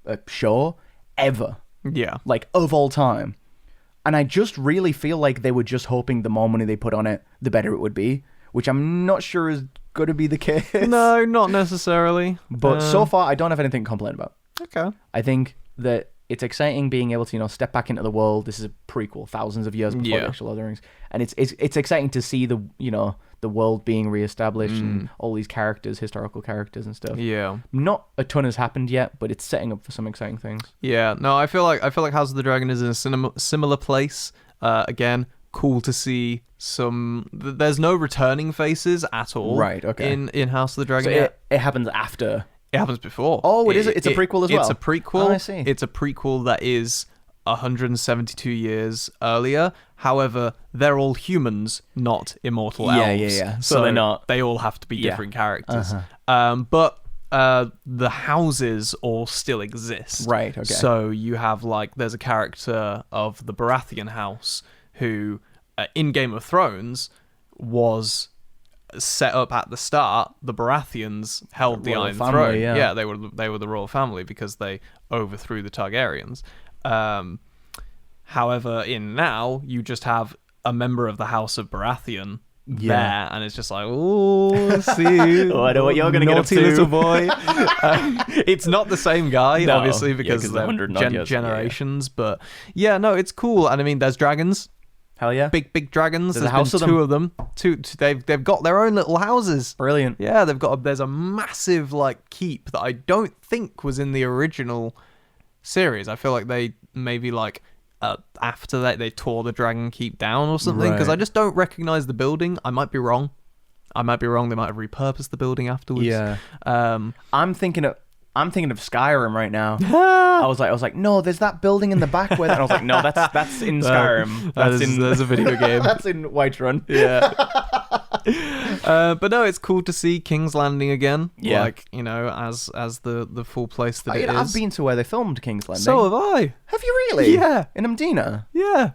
a show ever. Yeah. Like of all time. And I just really feel like they were just hoping the more money they put on it, the better it would be, which I'm not sure is going to be the case. No, not necessarily. But so far I don't have anything to complain about. Okay. I think that it's exciting being able to, step back into the world. This is a prequel, thousands of years before the actual Lord of the Rings, and it's exciting to see the world being reestablished and all these characters, historical characters and stuff. Yeah, not a ton has happened yet, but it's setting up for some exciting things. Yeah, no, I feel like House of the Dragon is in a similar place. Again, cool to see some. There's no returning faces at all. Right. Okay. In House of the Dragon, so it happens after. It happens before. Oh, it is. It's a prequel as well. It's a prequel. Oh, I see. It's a prequel that is 172 years earlier. However, they're all humans, not immortal elves. Yeah. So they're not. They all have to be different characters. But the houses all still exist. Right. Okay. So you have there's a character of the Baratheon house who, in Game of Thrones, was set up at the start. The Baratheons held the Iron Throne. Yeah, they were the royal family because they overthrew the Targaryens. However, in now you just have a member of the House of Baratheon there, and it's just like, oh, see, oh, I know what you're gonna get up to, little boy. It's not the same guy, obviously, because they're generations. But yeah, no, it's cool, and I mean, there's dragons. Hell yeah. Big dragons. There's a house been of two of them. They've got their own little houses. Brilliant. Yeah, there's a massive keep that I don't think was in the original series. I feel like they maybe after that they tore the dragon keep down or something, because I just don't recognize the building. I might be wrong. They might have repurposed the building afterwards. Yeah. I'm thinking of Skyrim right now. I was like, no, there's that building in the back where. And I was like, no, that's in Skyrim. There's a video game. That's in Whiterun. Yeah. But no, it's cool to see King's Landing again. Yeah. As the full place that it is. I've been to where they filmed King's Landing. So have I. Have you really? Yeah. In Amdina? Yeah.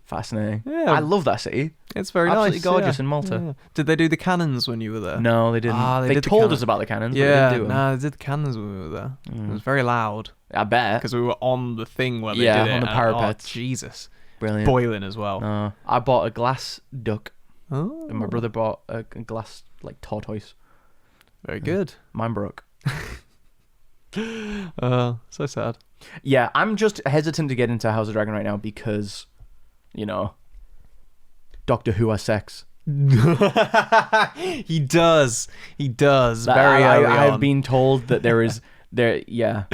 Fascinating. Yeah. I love that city. It's very absolutely nice. gorgeous in Malta. Yeah. Did they do the cannons when you were there? No, they didn't. They told us about the cannons. Yeah, but they didn't do them. no, they did the cannons when we were there. It was very loud. I bet. Because we were on the thing where they did it. On the parapets. Jesus. Brilliant. Boiling as well. I bought a glass duck. Oh. And my brother bought a glass tortoise. Very good. Mine broke. So sad. Yeah, I'm just hesitant to get into House of Dragon right now because, Doctor Who has sex. He does. Very early on. I've been told that yeah.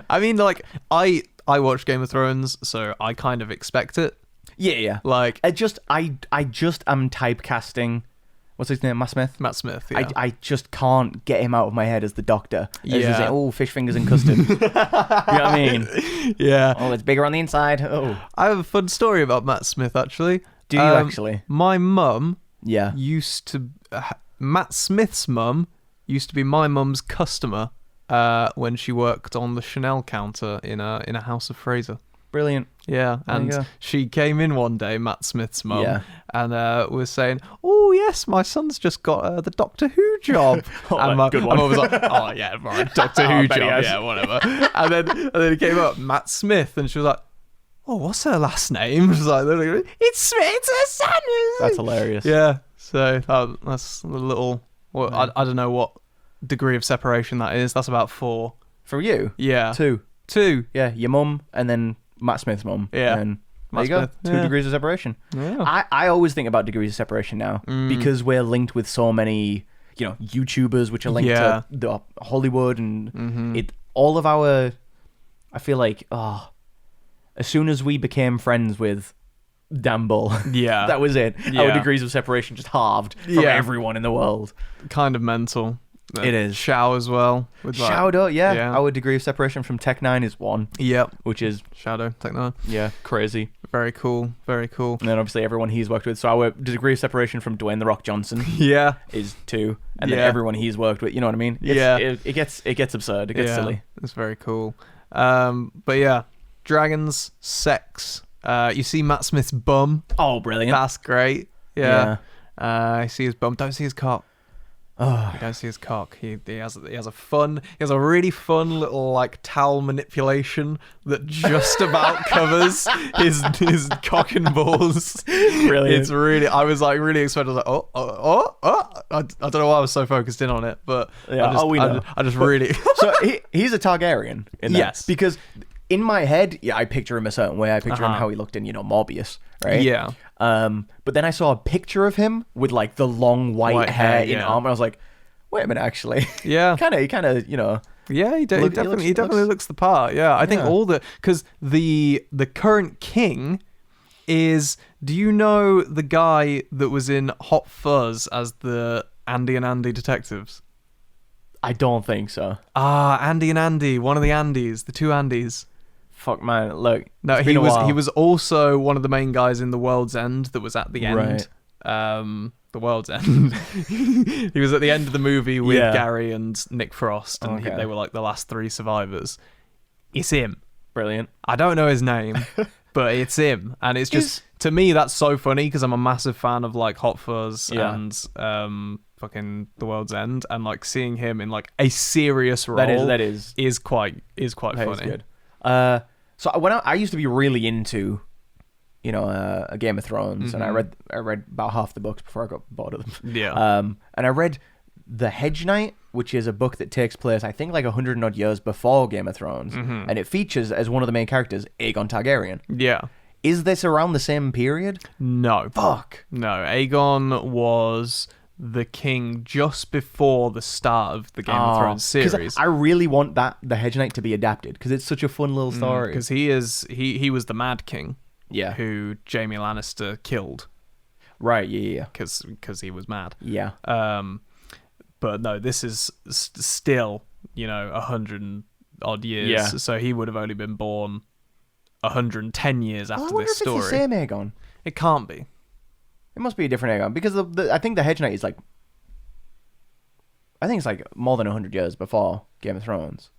I mean, I watch Game of Thrones, so I kind of expect it. Yeah. I just am typecasting. What's his name? Matt Smith? Matt Smith, yeah. I just can't get him out of my head as the Doctor. Yeah. Oh, fish fingers and custard. You know what I mean? Yeah. Oh, it's bigger on the inside. Oh. I have a fun story about Matt Smith, actually. Do you actually? My mum used to... Matt Smith's mum used to be my mum's customer when she worked on the Chanel counter in a House of Fraser. Brilliant. Yeah, and she came in one day, Matt Smith's mum, and was saying, "Oh yes, my son's just got the Doctor Who job." And good my mum was like, "Oh yeah, right, Doctor Who job, yeah, whatever." And then he came up, Matt Smith, and she was like, "Oh, what's her last name?" She was like, "It's her son." That's hilarious. Yeah, so that's a little. Well, I don't know what degree of separation that is. That's about 4. For you? Yeah, 2. 2. Yeah, your mum and then Matt Smith's mum. Yeah. And Matt there you Smith, go. 2 degrees of separation. Yeah. I always think about degrees of separation now because we're linked with so many, YouTubers which are linked to the Hollywood and all of our. I feel like as soon as we became friends with Dan Bull, that was it. Our degrees of separation just halved from everyone in the world. Kind of mental. It is. Shao as well. With Shadow, Our degree of separation from Tech 9 is 1. Yep. Which is Shadow, Tech 9. Yeah, crazy. Very cool. Very cool. And then obviously everyone he's worked with. So our degree of separation from Dwayne The Rock Johnson is 2. And then everyone he's worked with, you know what I mean? It gets absurd. It gets silly. It's very cool. But yeah, dragons, sex. You see Matt Smith's bum. Oh, brilliant. That's great. Yeah. I see his bum. Don't see his cock. Oh. You don't see his cock. He has a really fun little like towel manipulation that just about covers his cock and balls. Brilliant. It's really. I was like really expecting. I was like, I don't know why I was so focused in on it, but I just really. So he's a Targaryen. Yes, because in my head, I picture him a certain way. I picture him how he looked in Morbius, right? Yeah. But then I saw a picture of him with like the long white hair in armor. I was like, wait a minute, actually. Yeah. He kind of, Yeah, he definitely looks the part. Yeah, I think because the current king is. Do you know the guy that was in Hot Fuzz as the Andy and Andy detectives? I don't think so. Andy and Andy, one of the Andys, the 2 Andys. Fuck man, look. No, he was also one of the main guys in The World's End that was at the end. Right. The World's End. He was at the end of the movie with Gary and Nick Frost, and they were like the last 3 survivors. It's him. Brilliant. I don't know his name, but it's him, and it's just to me that's so funny because I'm a massive fan of like Hot Fuzz and fucking The World's End, and like seeing him in like a serious role that is quite funny. Good. So when I used to be really into, a Game of Thrones, and I read about half the books before I got bored of them. Yeah. And I read The Hedge Knight, which is a book that takes place, I think, like 100 and odd years before Game of Thrones, and it features as one of the main characters Aegon Targaryen. Yeah. Is this around the same period? No. Fuck. No. Aegon was the king just before the start of the Game of Thrones series. I really want the Hedge Knight to be adapted because it's such a fun little story. Because he was the Mad King, who Jaime Lannister killed. Right. Yeah. Because he was mad. Yeah. But no, this is still 100 and odd years. Yeah. So he would have only been born 110 years after this story. It's the same Aegon. It can't be. It must be a different Aegon because I think the Hedge Knight is like, I think it's like more than 100 years before Game of Thrones.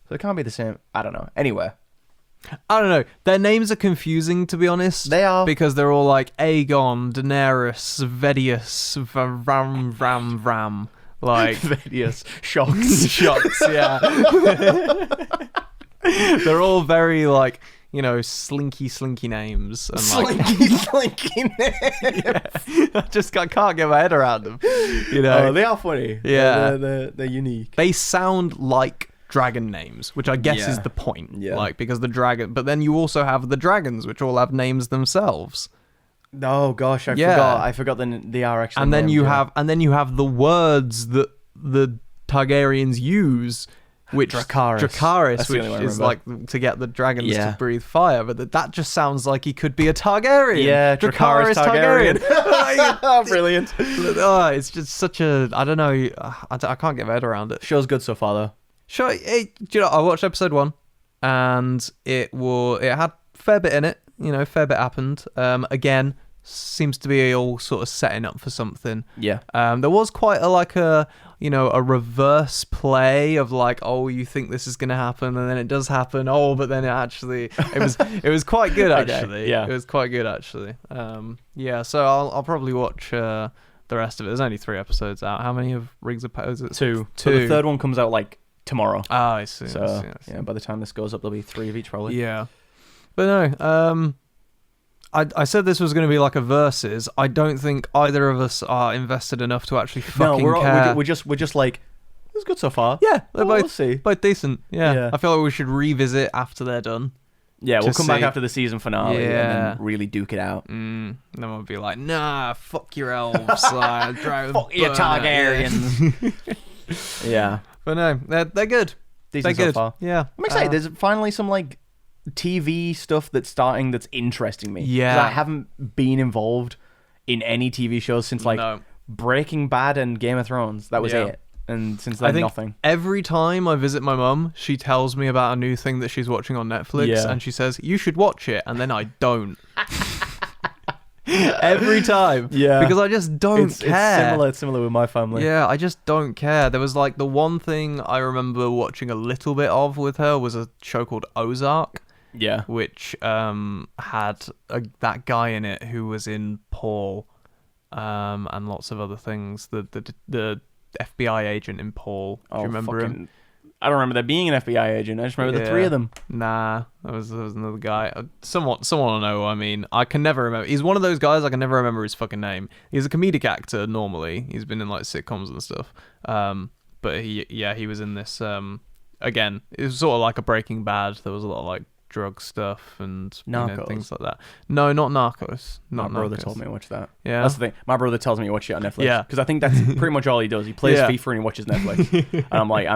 So it can't be the same. I don't know. Anyway. I don't know. Their names are confusing, to be honest. They are. Because they're all like Aegon, Daenerys, Vedius, Ram. Like... Vedius. Shocks. Shocks, yeah. They're all very like... slinky names. And slinky names. I can't get my head around them. They are funny. Yeah. They're unique. They sound like dragon names, which I guess is the point. Yeah. Like, because the dragon... But then you also have the dragons, which all have names themselves. Oh, gosh, I forgot they are actually and then named, you have the words that the Targaryens use... Which Dracarys, which is like to get the dragons to breathe fire, but that just sounds like he could be a Targaryen. Yeah, Dracarys Targaryen. Brilliant. It's just such a I don't know. I can't get my head around it. Show's good so far though. Sure. I watched episode 1, and it had a fair bit in it. Fair bit happened. Again, seems to be all sort of setting up for something. Yeah. There was quite a reverse play of like, oh, you think this is gonna happen, and then it does happen. Oh, but then it was quite good actually. Okay, yeah. It was quite good actually. Yeah. So I'll probably watch the rest of it. There's only 3 episodes out. How many of Rings of Power is it? 2. But the third one comes out like tomorrow. Oh, I see. So I see. yeah, by the time this goes up, there'll be 3 of each probably. Yeah. But no. I said this was going to be like a versus. I don't think either of us are invested enough to actually fucking care. We're just like, it's good so far. Yeah, they're we'll see. Both decent. Yeah. I feel like we should revisit after they're done. Yeah, we'll come back after the season finale and then really duke it out. And then we'll be like, nah, fuck your elves. Fuck your Targaryens. Yeah. But no, they're good. Decent they're good. So far. Yeah. I'm excited. There's finally some like TV stuff that's starting that's interesting me. Yeah. 'Cause I haven't been involved in any TV shows since like Breaking Bad and Game of Thrones. That was it. And since then, nothing. Every time I visit my mum, she tells me about a new thing that she's watching on Netflix, and she says, you should watch it, and then I don't. Every time. Yeah. Because I just don't care. It's similar with my family. Yeah, I just don't care. There was like the one thing I remember watching a little bit of with her was a show called Ozark. Yeah. Which had that guy in it who was in Paul and lots of other things. The FBI agent in Paul. Do you remember him? I don't remember there being an FBI agent. I just remember the 3 of them. Nah, there was another guy. Someone will know. I mean, I can never remember. He's one of those guys I can never remember his fucking name. He's a comedic actor normally. He's been in like sitcoms and stuff. But he was in this. Again, it was sort of like a Breaking Bad. There was a lot of like drug stuff and things like that. No, not Narcos. My brother told me to watch that. Yeah, that's the thing. My brother tells me to watch shit on Netflix. Yeah, because I think that's pretty much all he does. He plays FIFA and he watches Netflix. And I'm like,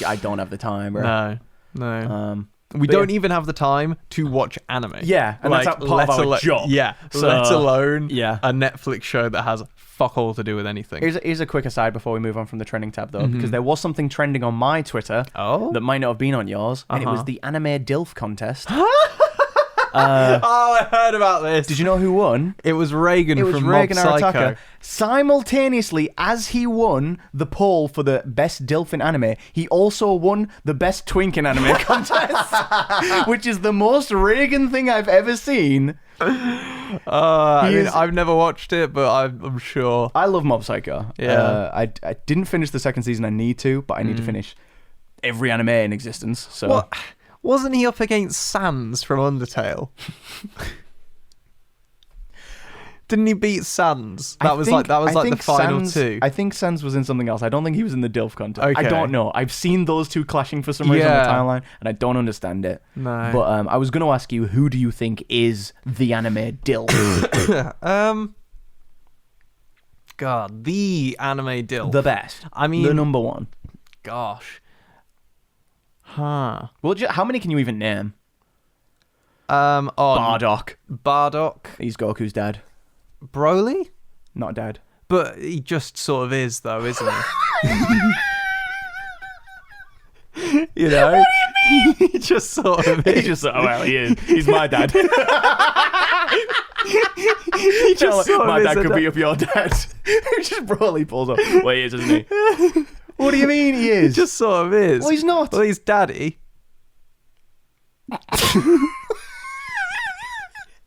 I don't have the time. Bro. No. We don't even have the time to watch anime. Yeah, and that's part of our job. Yeah, so, let alone a Netflix show that has fuck all to do with anything. Here's a quick aside before we move on from the trending tab, though, because there was something trending on my Twitter that might not have been on yours, and it was the anime DILF contest. I heard about this. Did you know who won? It was Reagan from Mob Psycho. Simultaneously, as he won the poll for the best DILF in anime, he also won the best twink in anime contest, which is the most Reagan thing I've ever seen. I mean, I've never watched it, but I'm sure. I love Mob Psycho. Yeah. I didn't finish the second season. I need to, but I need to finish every anime in existence. So. What? Wasn't he up against Sans from Undertale? Didn't he beat Sans? That was like the final 2. I think Sans was in something else. I don't think he was in the DILF contest. Okay. I don't know. I've seen those two clashing for some reason on the timeline, and I don't understand it. No. But I was going to ask you, who do you think is the anime DILF? God, the anime DILF. The best. I mean, the number one. Gosh. Huh. Well, how many can you even name? Bardock. He's Goku's dad. Broly? Not dad. But he just sort of is, though, isn't he? You know? What do you mean? He just sort of is. He just he is. He's my dad. He just sort of my is dad could be up your dad. Just Broly pulls up. Well, he is, isn't he? What do you mean he is? He just sort of is. Well, he's not. Well, he's daddy.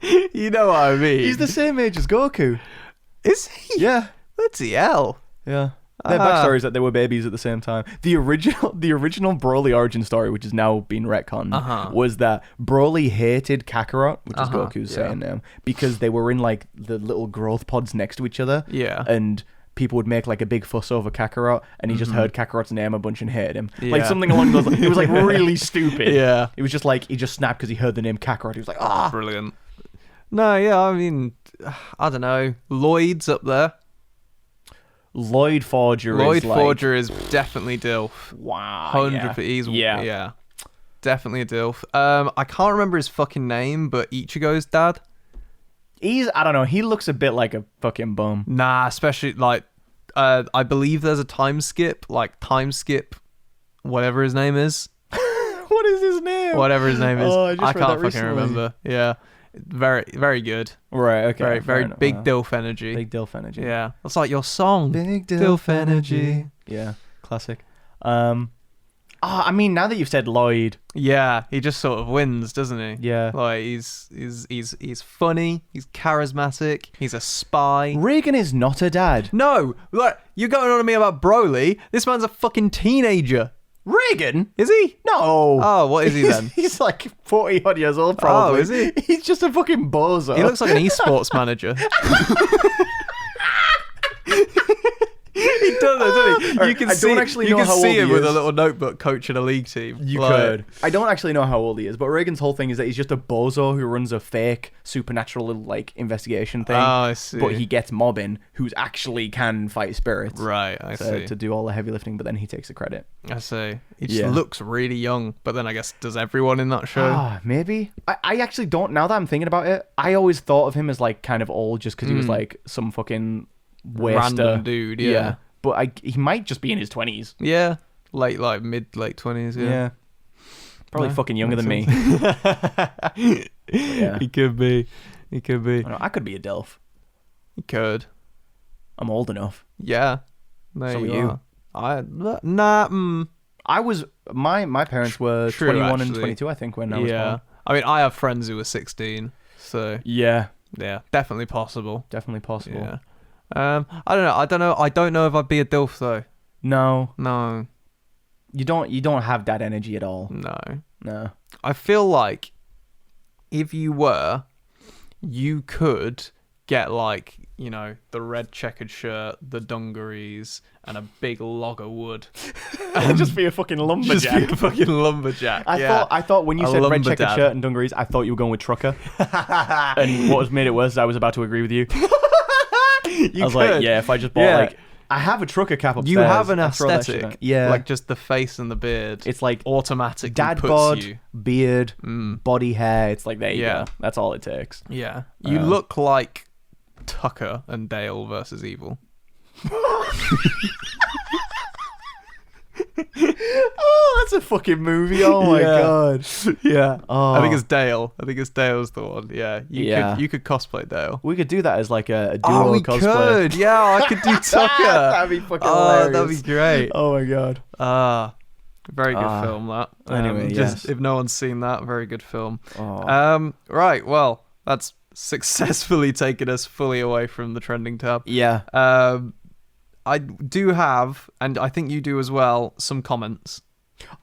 You know what I mean? He's the same age as Goku. Is he? Yeah. Bloody hell. Yeah. Their backstory is that they were babies at the same time. The original Broly origin story, which has now been retconned, was that Broly hated Kakarot, which is Goku's Saiyan name, because they were in like the little growth pods next to each other. Yeah. And people would make like a big fuss over Kakarot, and he just heard Kakarot's name a bunch and hated him. Like something along those lines. It was like really stupid. Yeah. It was just like, he just snapped because he heard the name Kakarot. He was like, ah. Brilliant. No, yeah, I mean, I don't know. Lloyd's up there. Lloyd Forger is definitely DILF. Wow. 100%. Yeah. Definitely a DILF. I can't remember his fucking name, but Ichigo's dad. I don't know, he looks a bit like a fucking bum. Nah, especially like I believe there's a time skip, whatever his name is. What is his name? Whatever his name is. Oh, I can't fucking recently. remember. Yeah. Very, very good. Right, okay. Very, very enough. big dilf energy. Big dilf energy. Yeah. That's like your song. Big Dilf energy. Yeah, classic. I mean, now that you've said Lloyd, Yeah, he just sort of wins, doesn't he? yeah. Like he's funny, he's charismatic, he's a spy. Reagan is not a dad. No, like you're going on to me about Broly. This man's a fucking teenager. Reagan? Is he? No. Oh, what is he then? He's like 40 odd years old, probably. Oh, is he? He's just a fucking bozo. He looks like an esports manager. He does, doesn't he? You can see him with a little notebook coaching a league team. You could. I don't actually know how old he is, but Reagan's whole thing is that he's just a bozo who runs a fake supernatural like investigation thing. Oh, I see. But he gets Mobbin, who's actually can fight spirits. Right, I see. To do all the heavy lifting, but then he takes the credit. I see. He just looks really young, but then I guess does everyone in that show? Ah, maybe. I actually don't. Now that I'm thinking about it, I always thought of him as like kind of old just because he was like some fucking random dude. Yeah. But he might just be in his 20s. Yeah. Late 20s. Yeah. Probably fucking younger than me. Yeah. He could be. I could be a DILF. He could. I'm old enough. Yeah. There so you are. I was my parents were 21 and 22, I think, when I was born. I mean, I have friends who were 16, so yeah, definitely possible. Yeah. I don't know if I'd be a DILF though. No. You don't have that energy at all. No. I feel like if you were, you could get like, you know, the red checkered shirt, the dungarees, and a big log of wood. And just be a fucking lumberjack. I thought when you said red checkered shirt and dungarees, I thought you were going with trucker. And what made it worse is I was about to agree with you. I was like, yeah, if I just bought like, I have a trucker cap upstairs. You have an aesthetic, yeah, like just the face and the beard. It's like automatically dad bod, beard, body hair. It's like there you go. That's all it takes. Yeah, you look like Tucker and Dale versus Evil. Oh, that's a fucking movie. Oh my god. Yeah. Oh. I think it's Dale. Dale's the one. Yeah. You could cosplay Dale. We could do that as like a duo cosplay. Could. Yeah, I could do Tucker. That'd be fucking hilarious. That'd be great. Oh my god. Very good film that. Anyway, if no one's seen that, very good film. Right. Well, that's successfully taken us fully away from the trending tab. Yeah. I do have, and I think you do as well, some comments.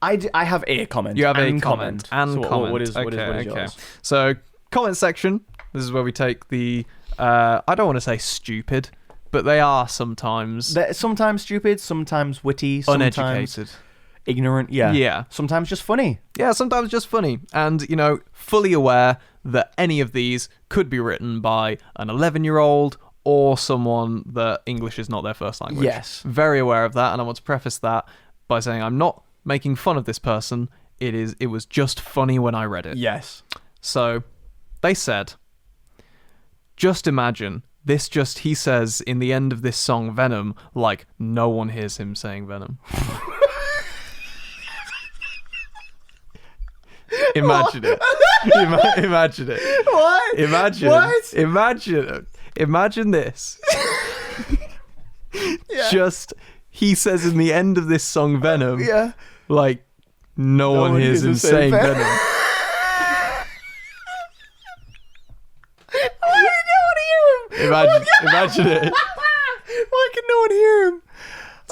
I have a comment. You have a comment. And so comment. What is yours? So, comment section. This is where we take the, I don't want to say stupid, but they are sometimes. They're sometimes stupid, sometimes witty, sometimes uneducated. Ignorant, yeah. Yeah. Sometimes just funny. Yeah, sometimes just funny. And, you know, fully aware that any of these could be written by an 11-year-old or someone that English is not their first language. Yes. Very aware of that, and I want to preface that by saying I'm not making fun of this person. It was just funny when I read it. Yes. So, they said, just imagine, he says in the end of this song, Venom, like no one hears him saying Venom. Imagine it. Imagine it. What? Imagine. What? Imagine this. Yeah. Just he says in the end of this song Venom. Yeah. Like no one hears him saying Venom. Why did no one hear him? Imagine it. Why can no one hear him?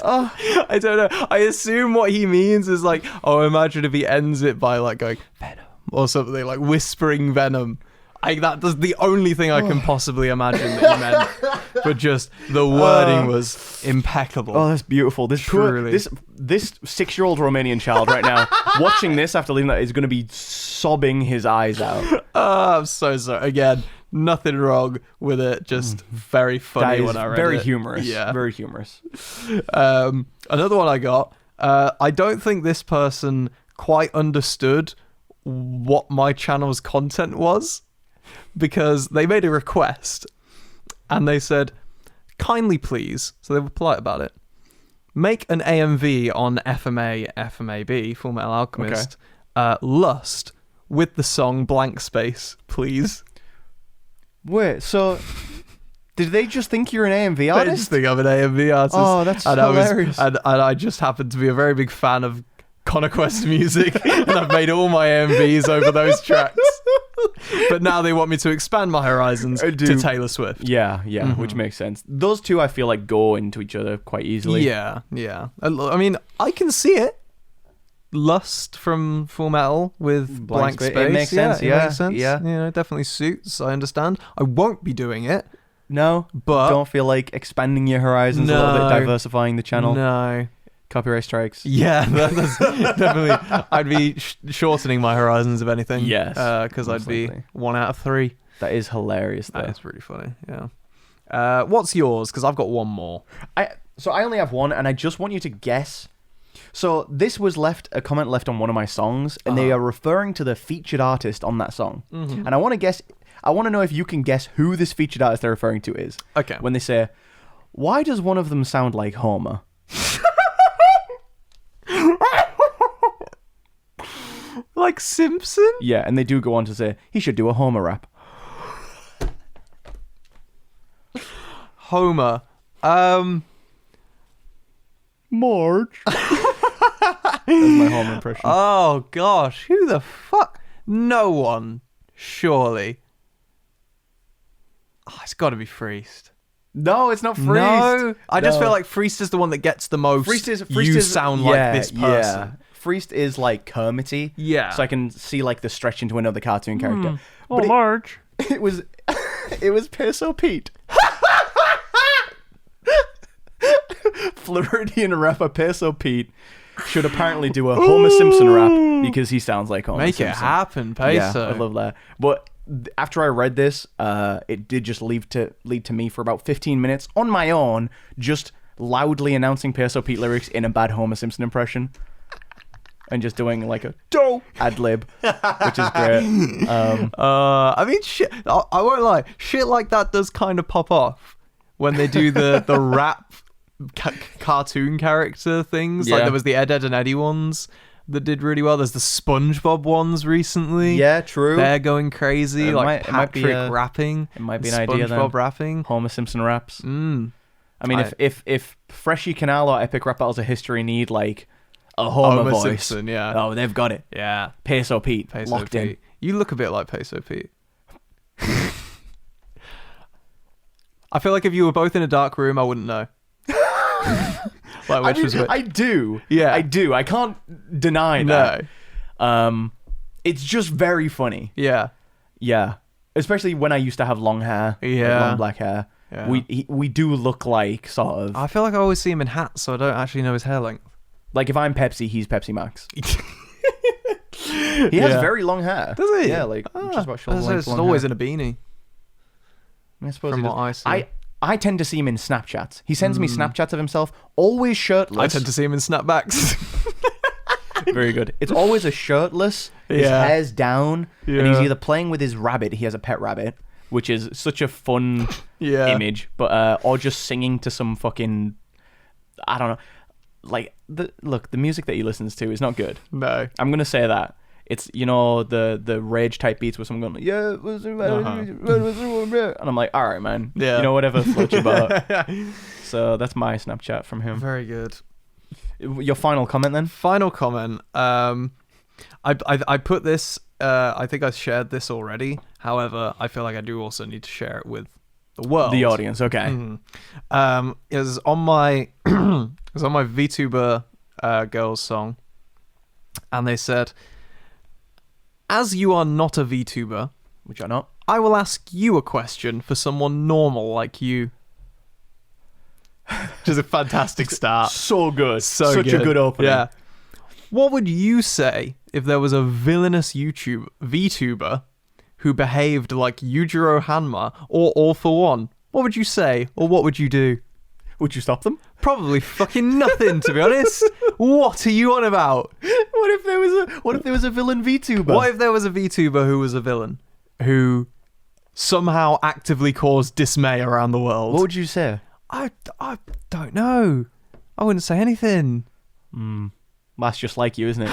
Oh, I don't know. I assume what he means is like, imagine if he ends it by like going Venom or something, like whispering Venom. That's the only thing I can possibly imagine that he meant. But just the wording was impeccable. Oh, that's beautiful. This 6-year-old Romanian child right now watching this after leaving that is going to be sobbing his eyes out. I'm so sorry. Again, nothing wrong with it. Just very funny when I read it. Very humorous. Yeah. Very humorous. Another one I got. I don't think this person quite understood what my channel's content was, because they made a request and they said, kindly please, so they were polite about it, make an AMV on FMAB, Full Metal Alchemist, Lust, with the song Blank Space, please. Wait, so did they just think you're an AMV They artist? just think I'm an AMV artist. Oh, that's hilarious. And I just happen to be a very big fan of Conquest music, and I've made all my AMVs over those tracks. But now they want me to expand my horizons to Taylor Swift. Yeah, which makes sense. Those two, I feel like, go into each other quite easily. Yeah. I mean, I can see it. Lust from Full Metal with Blank Space. It makes sense, It makes sense. Yeah, it definitely suits. I understand. I won't be doing it. No, but don't feel like expanding your horizons a little bit, diversifying the channel. No. Copyright strikes. Yeah, that's definitely. I'd be shortening my horizons if anything. Yes, because I'd be 1 out of 3. That is hilarious, though. That is really funny. Yeah. What's yours? Because I've got one more. So I only have one, and I just want you to guess. So this was a comment left on one of my songs, and they are referring to the featured artist on that song. Mm-hmm. And I want to know if you can guess who this featured artist they're referring to is. Okay. When they say, why does one of them sound like Homer? Like Simpson? Yeah, and they do go on to say, he should do a Homer rap. Homer. Marge. That's my Homer impression. Oh, gosh. Who the fuck? No one. Surely. Oh, it's got to be Freest. No, it's not Freest. No. I just feel like Freest is the one that gets the most. Freest is sound like this person. Yeah. Freest is like Kermity. Yeah. So I can see like the stretch into another cartoon character. But Marge. It was Peso Pete. Floridian rapper Peso Pete should apparently do a Homer Simpson rap because he sounds like Homer Simpson. Make it happen, Peso. Yeah, I love that. But after I read this, it did just lead to me for about 15 minutes on my own, just loudly announcing Peso Pete lyrics in a bad Homer Simpson impression. And just doing like a ad lib, which is great. I mean, shit. I won't lie. Shit like that does kind of pop off when they do the rap cartoon character things. Yeah. Like there was the Ed and Eddie ones that did really well. There's the SpongeBob ones recently. Yeah, true. They're going crazy. Like Patrick rapping. It might be an idea then. SpongeBob rapping. Homer Simpson raps. I mean, if Freshie Canal or Epic Rap Battles of History need like a Homer voice. Simpson, yeah. Oh, they've got it. Yeah. Peso Pete. Locked in. You look a bit like Peso Pete. I feel like if you were both in a dark room, I wouldn't know. Like which was which. I do. Yeah. I do. I can't deny that. No. It's just very funny. Yeah. Yeah. Especially when I used to have long hair. Yeah. Like long black hair. Yeah. We do look like sort of. I feel like I always see him in hats, so I don't actually know his hair length. Like if I'm Pepsi, he's Pepsi Max. He has very long hair. Does he? Yeah, like just about shoulder length. It's always in a beanie. I suppose from what I see. I tend to see him in Snapchats. He sends me Snapchats of himself, always shirtless. I tend to see him in snapbacks. Very good. It's always a shirtless, his hair's down, and he's either playing with his rabbit, he has a pet rabbit, which is such a fun image, but or just singing to some fucking, I don't know, like, the music that he listens to is not good. No. I'm going to say that. It's, you know, the rage type beats where someone going, and I'm like, all right, man. Yeah. You know, whatever floats your boat. So that's my Snapchat from him. Very good. Your final comment then? Final comment. I put this, I think I shared this already. However, I feel like I do also need to share it with the world. The audience, okay. Mm-hmm. It was on my VTuber girls song. And they said, as you are not a VTuber, which I'm not, I will ask you a question for someone normal like you. Which is a fantastic start. So good. Such a good opening. Yeah. What would you say if there was a villainous VTuber who behaved like Yujiro Hanma or All For One? What would you say, or what would you do? Would you stop them? Probably fucking nothing, to be honest. What are you on about? What if there was a villain VTuber? What if there was a VTuber who was a villain, who somehow actively caused dismay around the world? What would you say? I don't know. I wouldn't say anything. That's just like you, isn't it?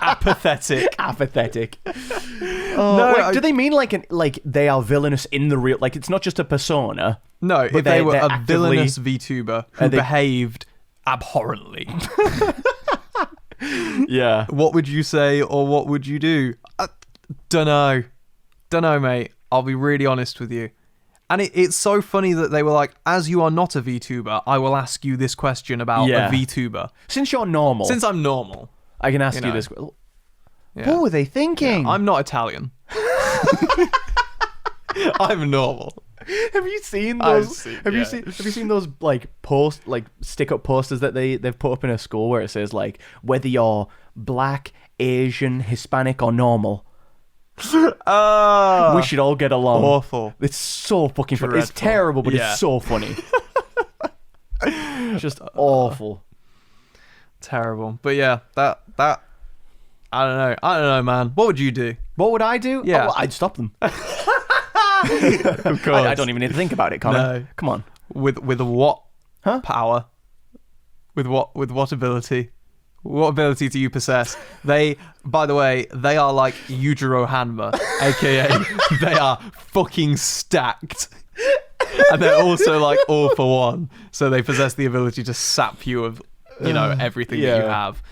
Apathetic. Apathetic. No, Wait, do they mean like they are villainous in the real? Like it's not just a persona. No, if they were a villainous VTuber who behaved abhorrently. Yeah. What would you say or what would you do? Dunno, mate. I'll be really honest with you. And it's so funny that they were like, as you are not a VTuber, I will ask you this question about a VTuber. Since you're normal. Since I'm normal. I can ask you this. Yeah. What were they thinking? Yeah, I'm not Italian. I'm normal. Have you seen those? Have you seen those like stick up posters that they've put up in a school where it says like whether you're black, Asian, Hispanic, or normal. We should all get along. Awful. It's so fucking funny. It's terrible, but it's so funny. Just awful. Terrible. But yeah, that I don't know, man. What would you do? What would I do? Yeah. Oh, well, I'd stop them. Of course. I don't even need to think about it, Connor. No. Come on. With what power? With what ability? What ability do you possess? They, by the way, they are like Yujiro Hanma, aka they are fucking stacked. And they're also like all for one. So they possess the ability to sap you of, everything that you have.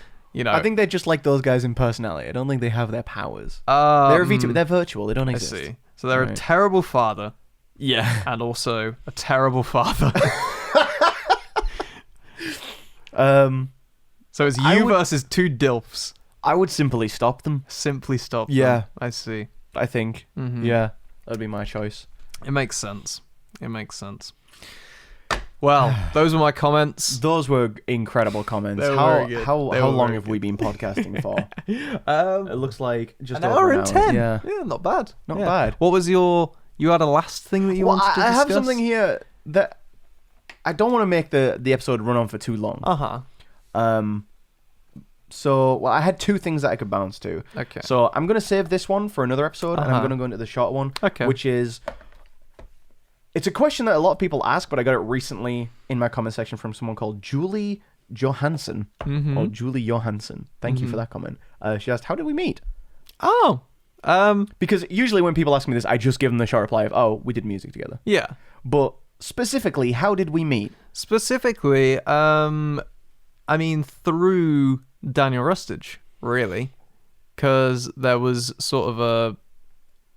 I think they're just like those guys in personality. I don't think they have their powers. They're a VTuber. They're virtual. They don't exist. I see. So they're a terrible father. Yeah. And also a terrible father. So it's you versus two dilfs. I would simply stop them. Simply stop them. Yeah. I see. I think. Mm-hmm. Yeah. That'd be my choice. It makes sense. Well, those were my comments. Those were incredible comments. How long have we been podcasting for? It looks like just an over hour an and hour. 10. Yeah, not bad. Not bad. What was you had a last thing that you wanted to discuss? I have something here that I don't want to make the episode run on for too long. So I had two things that I could bounce to. Okay. So I'm going to save this one for another episode, and I'm going to go into the short one, which is... It's a question that a lot of people ask, but I got it recently in my comment section from someone called Julie Johansson. Or Julie Johansson. Thank you for that comment. She asked, how did we meet? Oh. Because usually when people ask me this, I just give them the short reply of, oh, we did music together. Yeah. But specifically, how did we meet? Specifically, through Daniel Rustage, really. Because there was sort of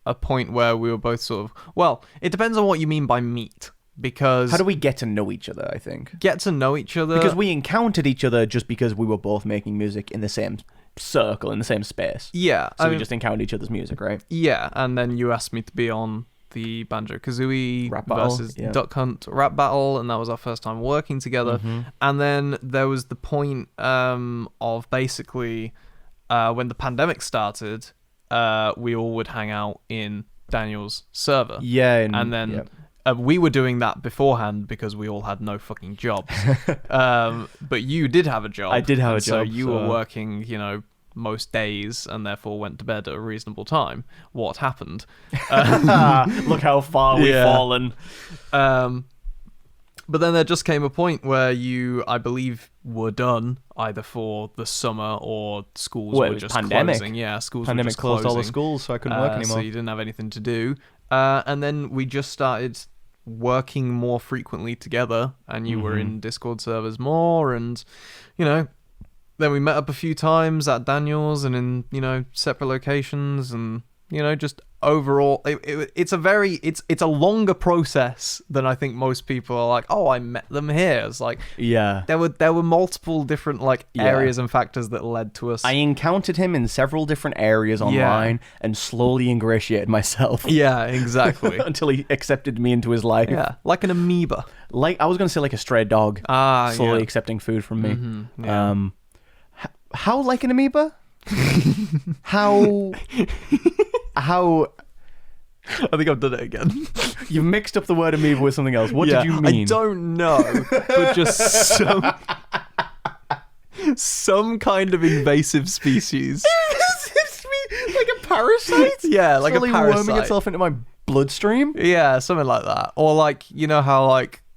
a point where we were both sort of... Well, it depends on what you mean by meet. Because... How do we get to know each other, I think? Get to know each other? Because we encountered each other just because we were both making music in the same circle, in the same space. Yeah. So we just encountered each other's music, right? Yeah, and then you asked me to be on the Banjo-Kazooie versus Duck Hunt rap battle, and that was our first time working together. And then there was the point of basically when the pandemic started, we all would hang out in Daniel's server. Yeah. And then we were doing that beforehand because we all had no fucking jobs. But you did have a job. I did have a so job. So you were working, most days and therefore went to bed at a reasonable time. What happened? Look how far we've fallen. But then there just came a point where you, I believe, were done either for the summer or schools were just closing. Yeah, schools pandemic were just closed closing. all the schools, so I couldn't work anymore. So you didn't have anything to do. And then we just started working more frequently together, and you were in Discord servers more, and, then we met up a few times at Daniel's and in, separate locations, and, just overall, it's a longer process than I think most people are like, oh, I met them here. It's like, there were multiple different areas and factors that led to us. I encountered him in several different areas online and slowly ingratiated myself. Yeah, exactly. Until he accepted me into his life. Yeah, like an amoeba. I was going to say like a stray dog. Slowly accepting food from me. Yeah. How like an amoeba? How... I think I've done it again. You've mixed up the word amoeba with something else. What did you mean? I don't know, but just some kind of invasive species. Like a parasite? Yeah, like slowly a parasite. worming itself into my bloodstream? Yeah, something like that. Or how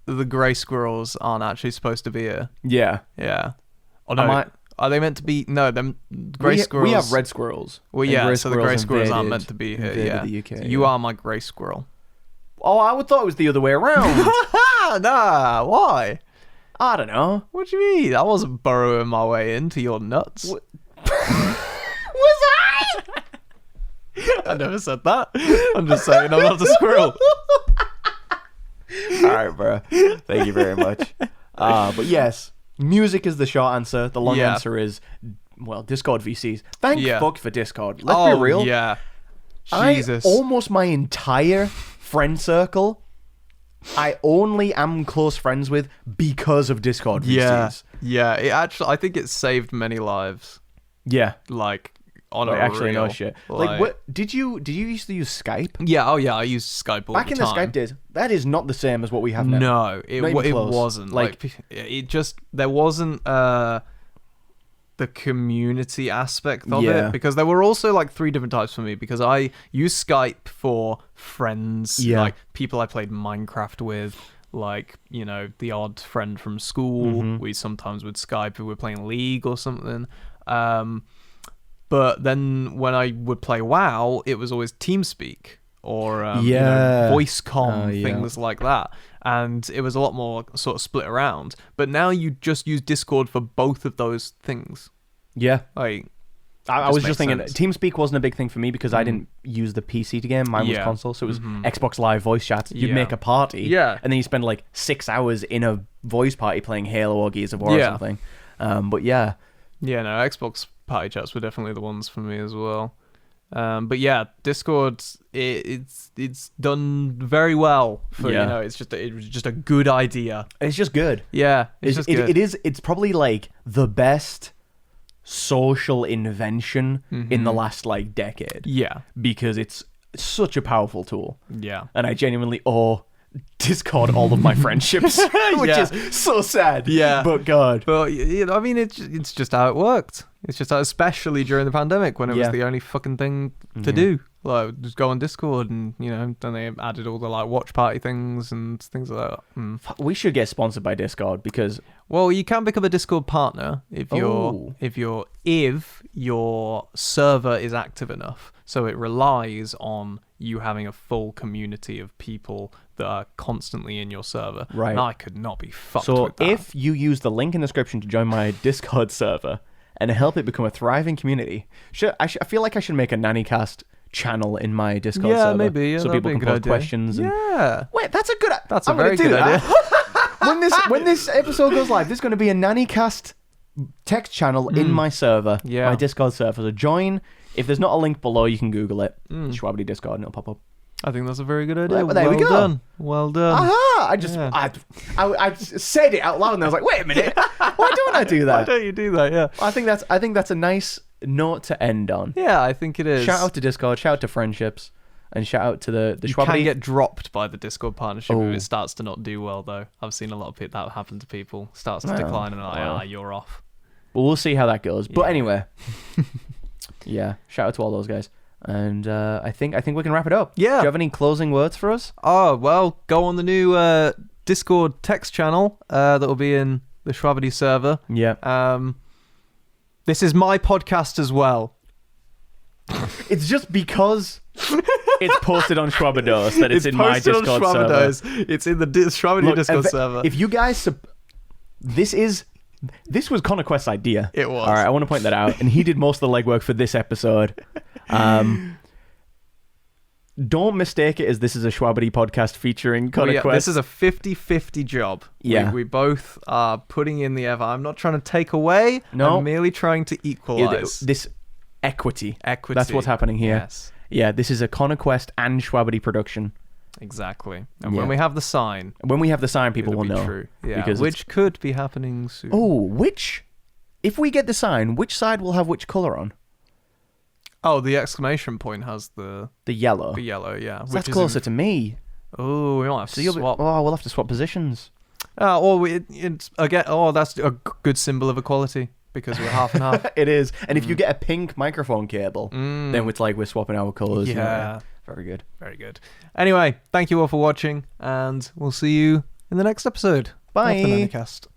the grey squirrels aren't actually supposed to be here. Yeah. Yeah. Oh, no. Are they meant to be? No, them grey squirrels. We have red squirrels. Well, yeah, so the grey squirrels aren't meant to be here. Yeah, the UK, so you are my grey squirrel. Oh, I would thought it was the other way around. Nah, why? I don't know. What do you mean? I wasn't burrowing my way into your nuts. Was I? I never said that. I'm just saying I'm not a squirrel. All right, bro. Thank you very much. But yes, music is the short answer. The long answer is, well, Discord VCs. Thank fuck for Discord. Let's be real. Yeah. Jesus. Almost my entire friend circle, I only am close friends with because of Discord VCs. Yeah. It actually, I think it saved many lives. Yeah. Like, on a actually real, no shit. Like, what did you used to use Skype? Yeah, I used Skype all back the in time. the Skype days. That is not the same as what we have now. No, it wasn't. Like it just there wasn't the community aspect of it, because there were also like 3 different types for me, because I used Skype for friends, like people I played Minecraft with, like, you know, the odd friend from school. We sometimes would Skype if we were playing League or something. But then when I would play WoW, it was always TeamSpeak or you know, voice comm, things like that. And it was a lot more sort of split around. But now you just use Discord for both of those things. Yeah. Like, I was just thinking, TeamSpeak wasn't a big thing for me because I didn't use the PC to game. Mine was console, so it was Xbox Live voice chats. You'd make a party, and then you spend like 6 hours in a voice party playing Halo or Gears of War or something. But yeah. Yeah, no, Xbox party chats were definitely the ones for me as well. But yeah, Discord, it's done very well for, you know, it was just a good idea. It's just good. Yeah, it's probably like the best social invention in the last like decade. Yeah. Because it's such a powerful tool. Yeah. And I genuinely owe Discord all of my friendships, which is so sad. Yeah. But God. But, you know, I mean, it's just how it worked. It's just how, especially during the pandemic when it was the only fucking thing to do. Like, just go on Discord and, you know, then they added all the, like, watch party things and things like that. We should get sponsored by Discord because... Well, you can become a Discord partner if your server is active enough. So it relies on you having a full community of people that are constantly in your server. Right. And I could not be fucked with that. So if you use the link in the description to join my Discord server and help it become a thriving community, I feel like I should make a NANICAST channel in my Discord server. Maybe. Yeah, so people can pose questions. And... Yeah. Wait, that's a very good idea. when this episode goes live, there's going to be a NANICAST text channel in my server, my Discord server. So join. If there's not a link below, you can Google it. Shwabadi Discord, and it'll pop up. I think that's a very good idea. Well, there we go. Done. Well done. Aha! I said it out loud, and I was like, wait a minute. Why don't I do that? Why don't you do that? Yeah. I think that's a nice note to end on. Yeah, I think it is. Shout out to Discord. Shout out to friendships. And shout out to the You Shwabadi. can get dropped by the Discord partnership if it starts to not do well, though. I've seen a lot of that happen to people. Starts to decline, and you're off. Well, we'll see how that goes. But anyway, yeah, shout out to all those guys. And I think we can wrap it up. Yeah. Do you have any closing words for us? Oh, well, go on the new Discord text channel that will be in the Shwabadi server. Yeah. This is my podcast as well. It's just because it's posted on Shwabados that it's in my Discord server. It's in the Shwabadi Discord server. If you guys... This was Conquest's idea. It was. All right, I want to point that out. And he did most of the legwork for this episode. Don't mistake it as this is a Shwabadi podcast featuring Conquest. This is a 50-50 job. Yeah. We both are putting in the effort. I'm not trying to take away. No. I'm merely trying to equalize. This equity. That's what's happening here. Yes. Yeah, this is a Conquest and Shwabadi production. Exactly. And when we have the sign... people will know. True. Yeah, which could be happening soon. Oh, if we get the sign, which side will have which colour on? Oh, the exclamation point has the yellow. The yellow, yeah. So that's closer to me. Oh, we might have to swap. We'll have to swap positions. That's a good symbol of equality. Because we're half and half. It is. And if you get a pink microphone cable, then it's like we're swapping our colours. Yeah. Very good. Very good. Anyway, thank you all for watching, and we'll see you in the next episode. Bye. Of the NANICAST.